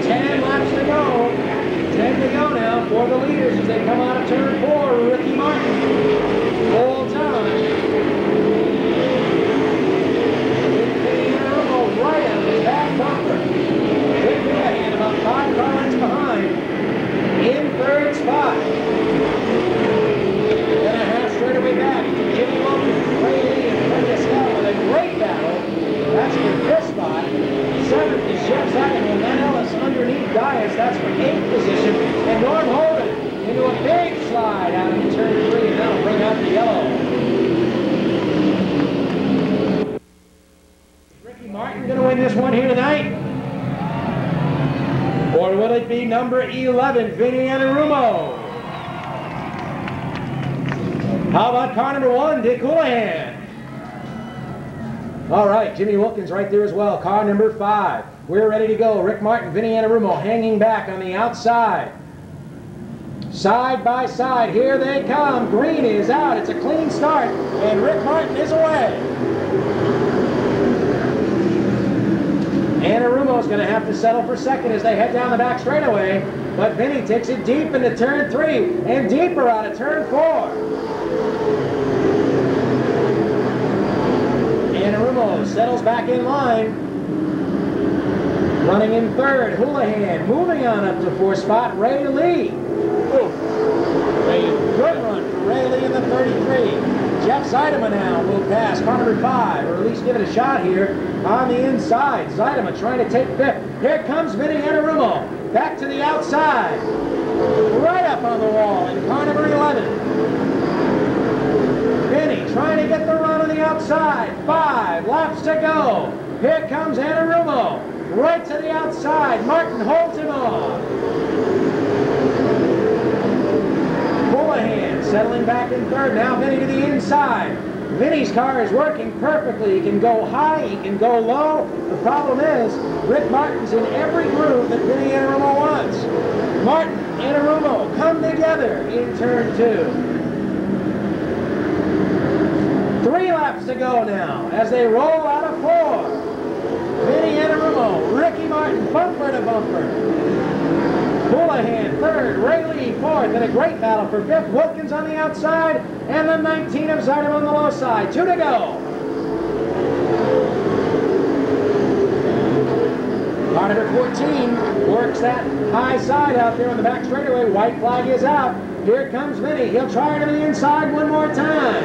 S3: 10 laps to go. 10 to go now for the leaders as they come out of turn 4. Ricky Martin holds on. Vinny Anarumo right on his back bumper. Rick Houlihan about 5 car lengths behind in 3rd spot. Then a half straightaway back to Jimmy Wilkins, Ray Lee, and Freddie Estelle with a great battle. That's for 5th spot. 7th is Jeff Seidema, and then Ellis underneath Dias. That's for 8th position. And Norm Holden into a big slide out into turn 3, and that'll bring out the yellow. Ricky Martin going to win this one here tonight? Or will it be number 11, Vinny Anarumo? How about car number 1, Dick Houlihan? All right, Jimmy Wilkins right there as well. Car number 5. We're ready to go. Rick Martin, Vinny Anarumo hanging back on the outside. Side by side, here they come. Green is out. It's a clean start, and Rick Martin is away. Anarumo's going to have to settle for 2nd as they head down the back straightaway, but Vinny takes it deep into turn 3 and deeper out of turn 4. Anarumo settles back in line. Running in 3rd, Houlihan. Moving on up to 4th spot, Ray Lee. A good run for Ray Lee in the 33. Jeff Zeidema now will pass car number 5, or at least give it a shot here on the inside. Zeidema trying to take fifth. Here comes Vinny Anarumo. Back to the outside. Right up on the wall in car number 11. Vinny trying to get the run on the outside. 5 laps to go. Here comes Anarumo. Right to the outside. Martin holds him off. Houlihan settling back in third. Now Vinny to the inside. Vinny's car is working perfectly. He can go high, he can go low. The problem is, Rick Martin's in every groove that Vinny Anarumo wants. Martin and Anarumo come together in turn 2. 3 laps to go now as they roll out of 4. Vinny Anarumo, Ricky Martin, bumper to bumper. Houlihan third, Ray Lee fourth, and a great battle for fifth. Wilkins on the outside, and the 19 of Zeidema on the low side. 2 to go. Car number 14 works that high side out there on the back straightaway. White flag is out. Here comes Vinny. He'll try to the inside one more time.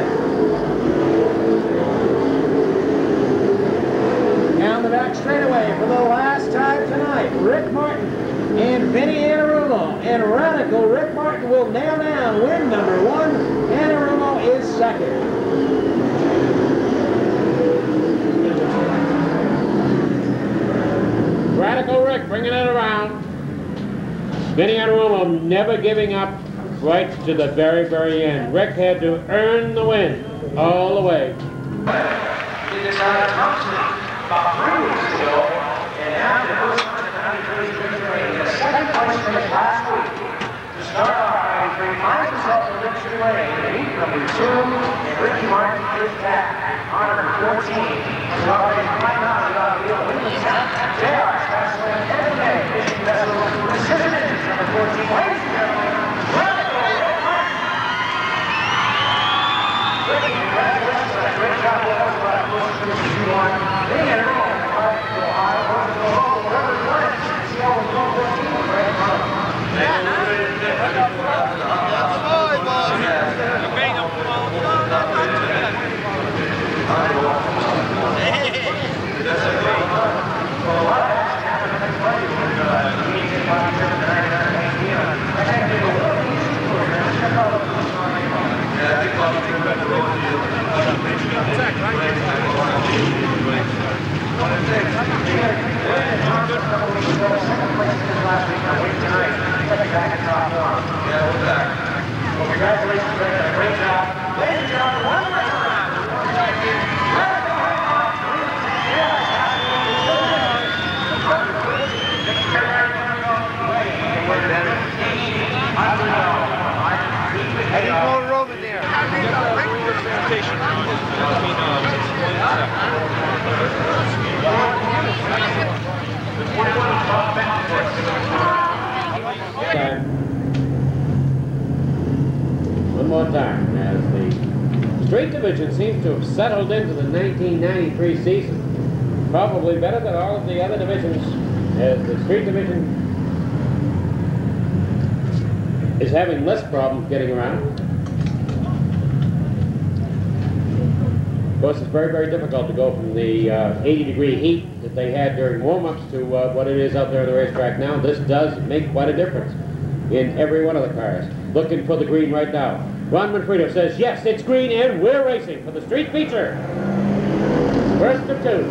S3: Down the back straightaway for the last time tonight, Rick Martin and Vinny Anarumo. And radical Rick Martin will nail down win number 1. Anarumo is second.
S2: Radical Rick bringing it around. Vinny Anarumo never giving up right to the very, very end. Rick had to earn the win all the way.
S8: Did this out of Thompson about 3 weeks ago, and now the first time in the 93 the second place finish last week. To start off, 93 finds himself in victory lane in heat number 2, and Ricky Martin is back on number 14. He's already flying out of the outfield. JR starts winning every day. Fishing vessel Precision Engines number 14. Ladies and gentlemen, radical Rick Martin. Ricky, congratulations on a great job with us. Vinny Anarumo, to Ohio, wants to go home, wherever he wants. See how we're going 14 with Ray Martin. Congratulations, Rick. Great job. Ladies and gentlemen, one more time.
S1: Hey, you go rolling there.
S2: One more time, as the street division seems to have settled into the 1993 season. Probably better than all of the other divisions, as the street division is having less problems getting around. Of course, it's very, very difficult to go from the 80-degree heat that they had during warm-ups to what it is out there on the racetrack now. This does make quite a difference in every one of the cars. Looking for the green right now. Ron Manfredo says, yes, it's green, and we're racing for the street feature. First of 2.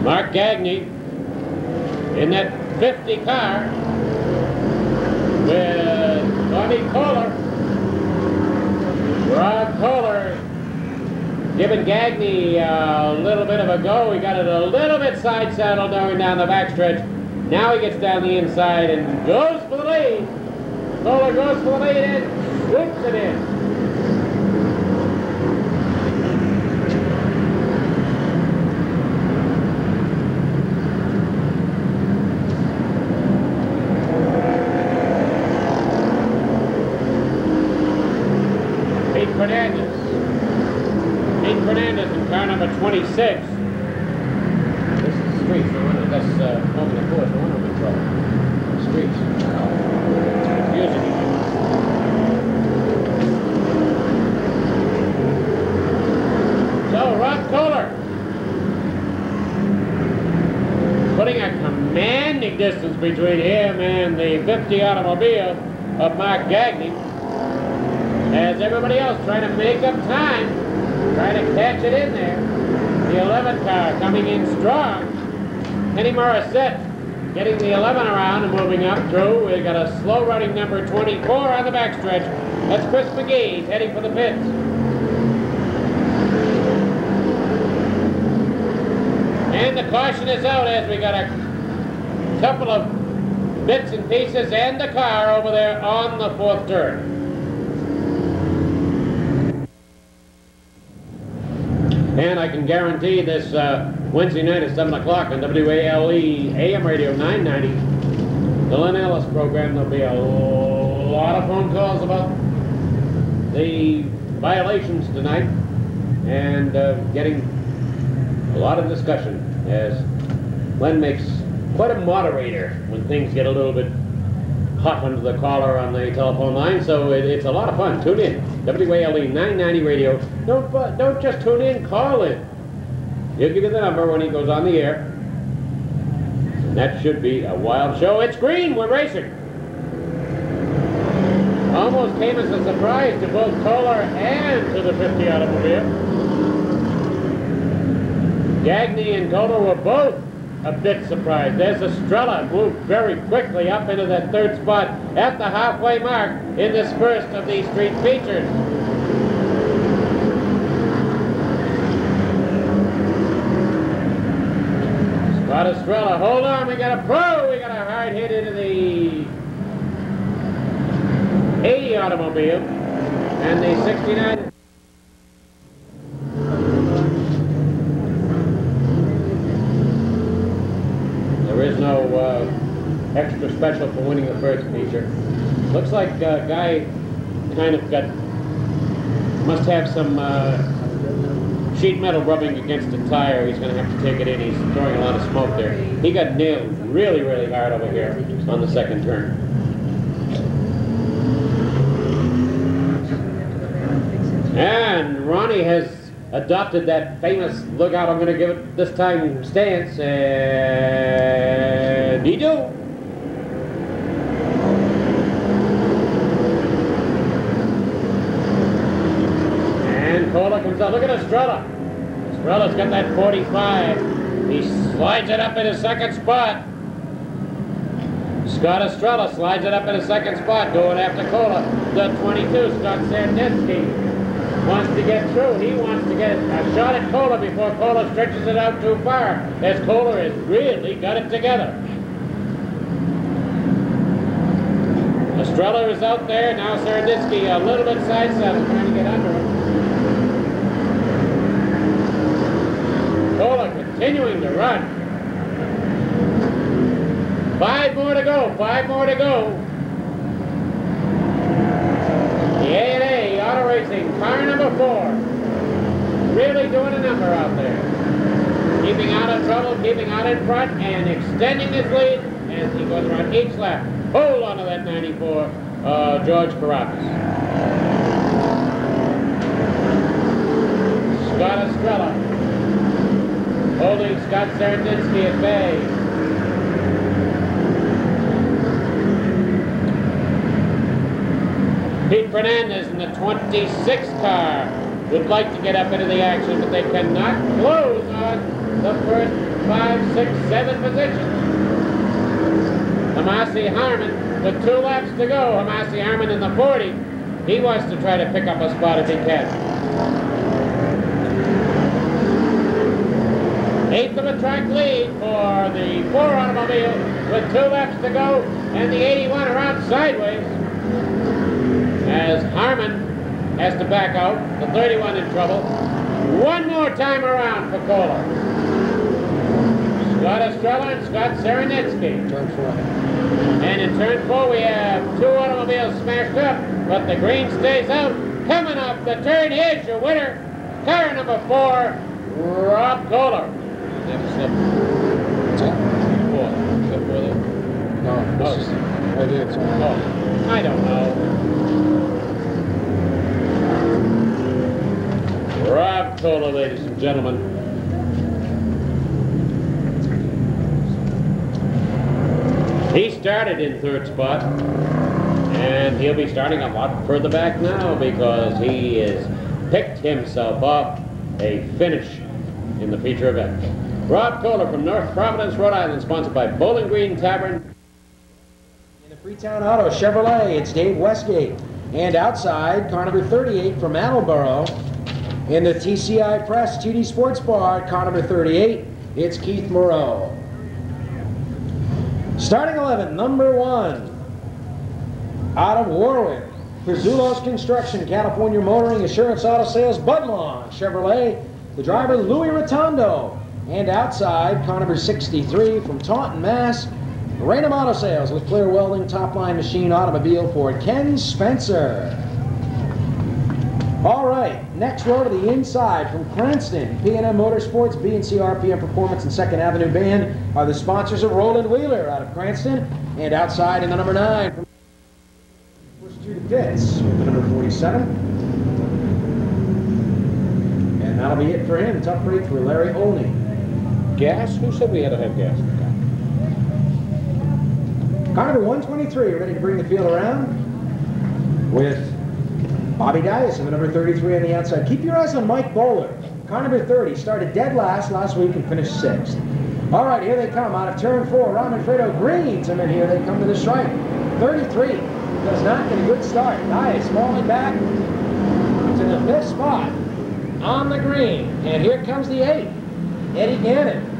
S2: Mark Gagne in that 50 car with Bobby Kohler. Rob Kohler giving Gagne a little bit of a go. He got it a little bit side saddle going down the backstretch. Now he gets down the inside and goes for the lead. Kohler goes for the lead and swoops it in. Pete Fernandez in car number 26. This streets. No wonder that's smoking the force. No wonder I'm in trouble. Streets. It's confusing. So, Rob Kohler putting a commanding distance between him and the 50 automobile of Mark Gagne, as everybody else trying to make up time, trying to catch it in there. The 11 car coming in strong. Kenny Morissette getting the 11 around and moving up through. We've got a slow running number 24 on the backstretch. That's Chris McGee. He's heading for the pits. And the caution is out as we got a couple of bits and pieces and the car over there on the fourth turn. And I can guarantee this Wednesday night at 7 o'clock on WALE AM Radio 990, the Lynn Ellis program, there'll be a lot of phone calls about the violations tonight and getting a lot of discussion, as Len makes quite a moderator when things get a little bit hot under the collar on the telephone line, so it's a lot of fun. Tune in. WALE 990 Radio. Don't just tune in, call in. He'll give you the number when he goes on the air. And that should be a wild show. It's green, we're racing. Almost came as a surprise to both Kohler and to the 50 automobile. Gagne and Kohler were both a bit surprised. There's Estrella moved very quickly up into that third spot at the halfway mark in this first of these street features. Scott Estrella, hold on, we got a pro, we got a hard hit into the 80 automobile and the 69. There is no extra special for winning the first feature. Looks like a guy kind of must have some sheet metal rubbing against the tire. He's going to have to take it in. He's throwing a lot of smoke there. He got nailed really, really hard over here on the second turn. And Ronnie has adopted that famous look out, I'm going to give it this time stance, and he do. And Kohler comes out. Look at Estrella. Estrella's got that 45. He slides it up in his second spot. Scott Estrella slides it up in his second spot, going after Kohler. The 22, Scott Sandinski, wants to get through. He wants to get a shot at Kohler before Kohler stretches it out too far, as Kohler has really got it together. Estrella is out there. Now Sandinski a little bit side saddle trying to get under him. Kohler continuing to run. 5 more to go, 5 more to go. The A&A Auto Racing, car number 4, really doing a number out there. Keeping out of trouble, keeping out in front, and extending his lead as he goes around each lap. Hold on to that 94, George Caracas. Scott Estrella holding Scott Sandinski at bay. Pete Fernandez in the 26 car would like to get up into the action, but they cannot close on the first 5, 6, 7 positions. Hamasi Harmon with 2 laps to go. Hamasi Harmon in the 40. He wants to try to pick up a spot if he can. 8th of a track lead for the 4 automobile with 2 laps to go, and the 81 around sideways as Harmon has to back out. The 31 in trouble. One more time around for Kohler. Scott Estrella and Scott Sandinski.
S4: Turn 4.
S2: And in turn 4 we have 2 automobiles smashed up, but the green stays out. Coming up the turn, here's your winner, car number 4, Rob Kohler. backup with it?
S11: No, this is right here. It's on.
S2: Oh, I don't know. Rob Kohler, ladies and gentlemen. He started in third spot, and he'll be starting a lot further back now because he has picked himself up a finish in the feature event. Rob Kohler from North Providence, Rhode Island, sponsored by Bowling Green Tavern.
S3: In the Freetown Auto Chevrolet, it's Dave Westgate. And outside, car number 38 from Attleboro. In the TCI Press TD Sports Bar, car number 38, it's Keith Moreau. Starting 11, number 1, out of Warwick, Pizzulo's Construction, California Motoring, Assurance Auto Sales, Budlong Chevrolet, the driver Louis Rotondo. And outside, car number 63 from Taunton, Mass, Raynham Auto Sales, LeClaire Welding, Top Line Machine Automobile for Ken Spencer. All right, next row to the inside from Cranston, P&M Motorsports, B&C RPM Performance, and 2nd Avenue Band are the sponsors of Roland Wheeler out of Cranston. And outside in the number 9 from push to the pits with the number 47. And that'll be it for him. Tough break for Larry Olney.
S2: Gas? Who said we had to have gas?
S3: Car number 123 ready to bring the field around with Bobby Dias in the number 33 on the outside. Keep your eyes on Mike Bowler. Car number 30 started dead last week and finished 6th. All right, here they come out of turn 4. Raman Fredo Greens, and then here they come to the stripe. 33 does not get a good start. Dias falling back to the 5th spot on the green. And here comes the 8, Eddie Gannon.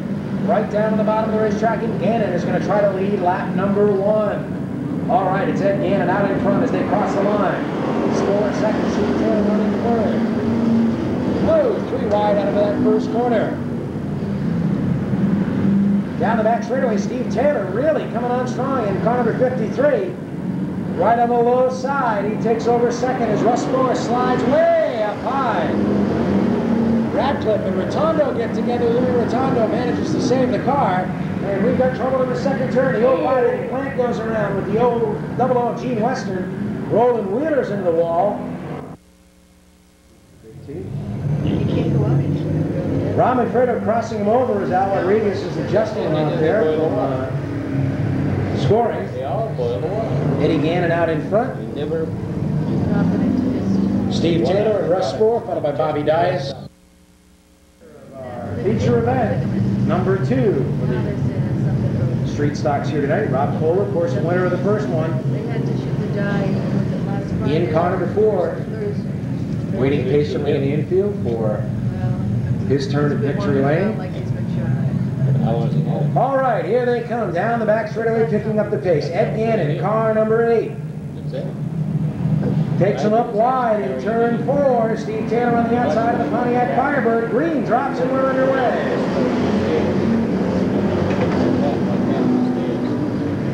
S3: Right down to the bottom of the racetrack, and Gannon is going to try to lead lap number 1. All right, it's Ed Gannon out in front as they cross the line. Score second, Steve Taylor running third. Move 3 wide out of that first corner. Down the back straightaway, Steve Taylor really coming on strong in car number 53. Right on the low side, he takes over second as Russ Moore slides way up high. Radcliffe and Rotondo get together. Louis Rotondo manages to save the car. And we've got trouble in the second turn. The old wide plant goes around with the old 00 Gene Western. Rolling Wheelers into the wall. Raman Fredo crossing him over as Al Rodriguez is adjusting him out there from scoring. Eddie Gannon out in front. Steve Taylor and Russ Spohr, followed by Bobby Dias. Feature event number 2 for the street stocks here tonight. Rob Kohler, of course, winner of the first one. In car number 4, waiting patiently in the infield for his turn at victory lane. All right, here they come down the back straightaway, picking up the pace. Ed Gannon, car number 8. Takes him up wide in turn 4. Steve Taylor on the outside of the Pontiac Firebird. Green drops and we're underway.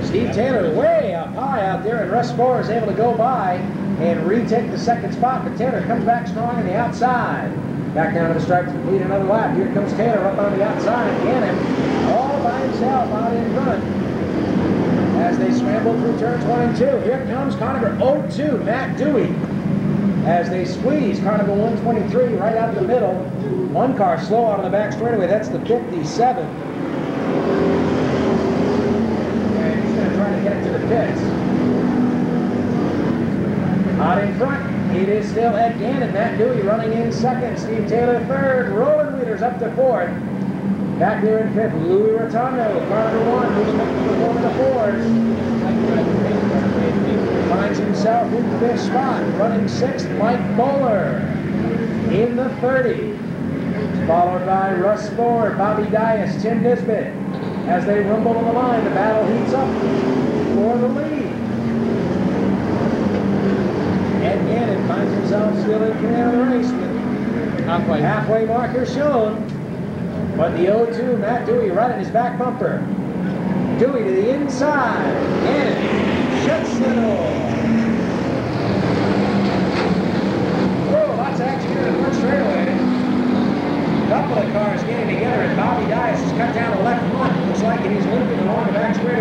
S3: Steve Taylor way up high out there, and Russ Spohr is able to go by and retake the second spot, but Taylor comes back strong on the outside. Back down to the stripe to complete another lap. Here comes Taylor up on the outside. Gannon all by himself out in front as they scramble through turns 1 and 2. Here comes car number 02, Matt Dewey, as they squeeze car number 123 right out the middle. One car slow out of the back straightaway. That's the 57. And he's going to try to get it to the pits. Out in front, it is still Ed Gannon. Matt Dewey running in second. Steve Taylor third. Roland Wheelers up to 4th. Back there in 5th, Louis Rotondo, car number 1, moving up to the 1 and the 4s. Finds himself in 5th spot. Running 6th, Mike Bowler in the 30. Followed by Russ Spohr, Bobby Dias, Tim Nisbet. As they rumble on the line, the battle heats up for the lead. Ed Gannon finds himself still in command of the race with halfway marker shown. But the 0-2, Matt Dewey right at his back bumper. Dewey to the inside. Gannon shuts the door. Whoa, lots of action here in the first straightaway. A couple of cars getting together, and Bobby Dias has cut down the left front. Looks like he's limping along the back straightaway.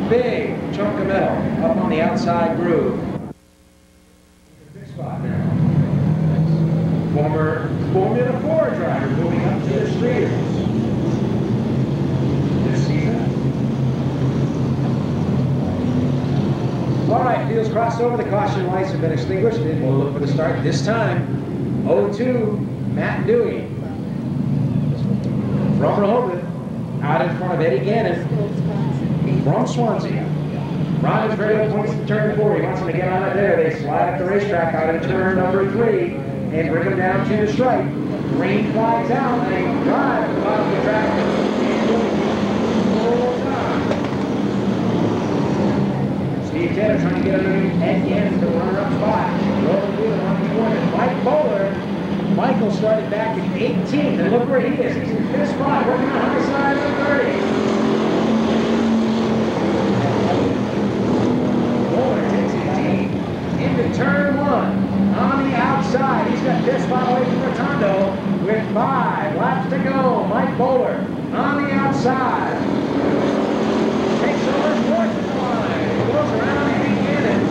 S3: big chunk of metal up on the outside groove. Big spot now. Former Formula 4 driver moving up to the streeters this season. All right, fields crossed over. The caution lights have been extinguished, and we'll look for the start this time. 0-2, Matt Dewey. From Rehoboth, out in front of Eddie Gannon from Swansea. Ron is ready to points to turn 4. He wants him to get on it there. They slide up the racetrack out in turn number 3 and bring him down to the stripe. Green flags out, and they drive to the bottom of the track. Steve Taylor trying to get underneath Ed Gannon, the runner-up spot. Rolling wheel on the corner. Mike Bowler. Michael started back in 18th, and look where he is. He's in 5th spot, working on the high side of the 30. Bowler takes it deep into turn 1. On the outside, he's got 5th spot away from Rotondo with 5 laps to go. Mike Bowler on the outside. Takes over 4th line. Goes around Eddie Gannon.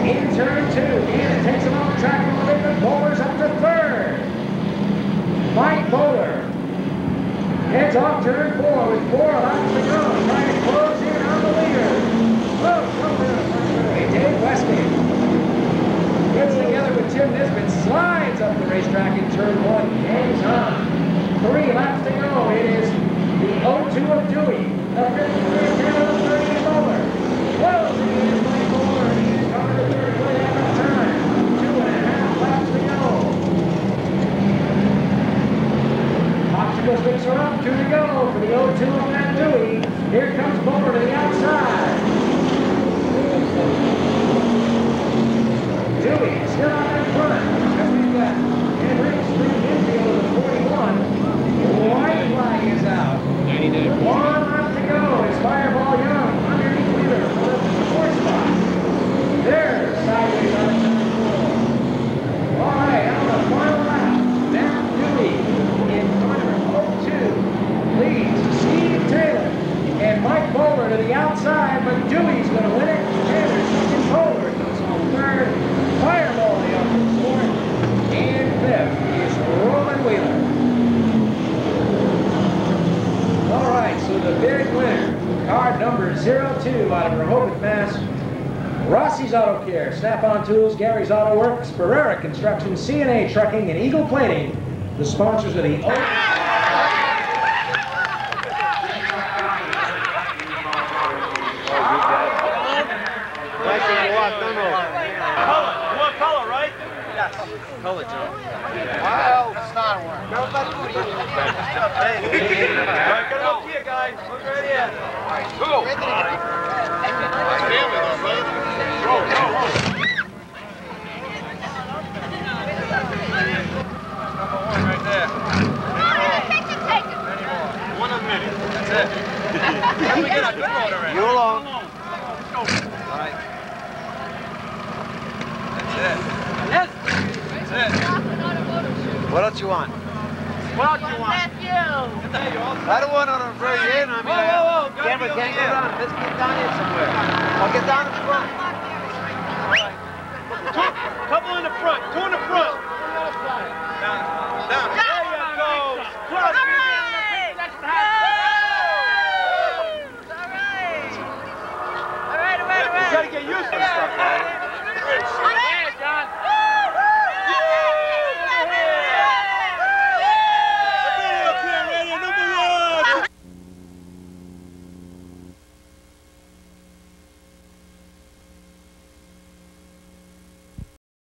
S3: In turn 2, Gannon takes him off the track a little bit, but Bowler's up to 3rd. Mike Bowler heads off turn 4 with 4 laps to go, trying to close in on the leader. Dave Westgate gets together with Tim Nisbet, slides up the racetrack in turn 1, hangs on. 3 laps to go. It is the 0-2 of Dewey. The 53 down of 30 of Bowler. Close in is Mike Bowler. He's covered the 3rd plate after time. 2.5 laps to go. Obstacle sticks are up. 2 to go for the 0-2 of Matt Dewey. Here comes Bowler to the outside. Dewey still out in front. As we've got Henry Street infield of the 41. White flag is out. 1 lap to go. It's Fireball Young underneath Wheeler for the 4th spot. There, sideways on the turn 4. All right, on the final lap, Matt Dewey in front of 0-2 leads Steve Taylor and Mike Bowler to the outside, but Dewey's going to win it. Taylor's second. Bowler goes on 3rd. Fireball Young is 4th, and 5th is Roman Wheeler. All right, so the big winner, card number 02 out of Rehoboth, Mass. Rossi's Auto Care, Snap-on Tools, Gary's Auto Works, Ferrera Construction, C&A Trucking, and Eagle Planing, the sponsors of the
S6: Color, right? Yes. Color, Joe. Well, Star Wars. All right, get up here, guys. Look right here. All right, go. Right there. One a minute. That's it. We get a good one already. You alone. Let's go. All right. That's it. That's it. What else you want? What else you want? I don't want on the very end. I mean, camera can't go down. Let's get down here somewhere. I'll get down in front. Couple in the front. 2 in the front. Down. There you go.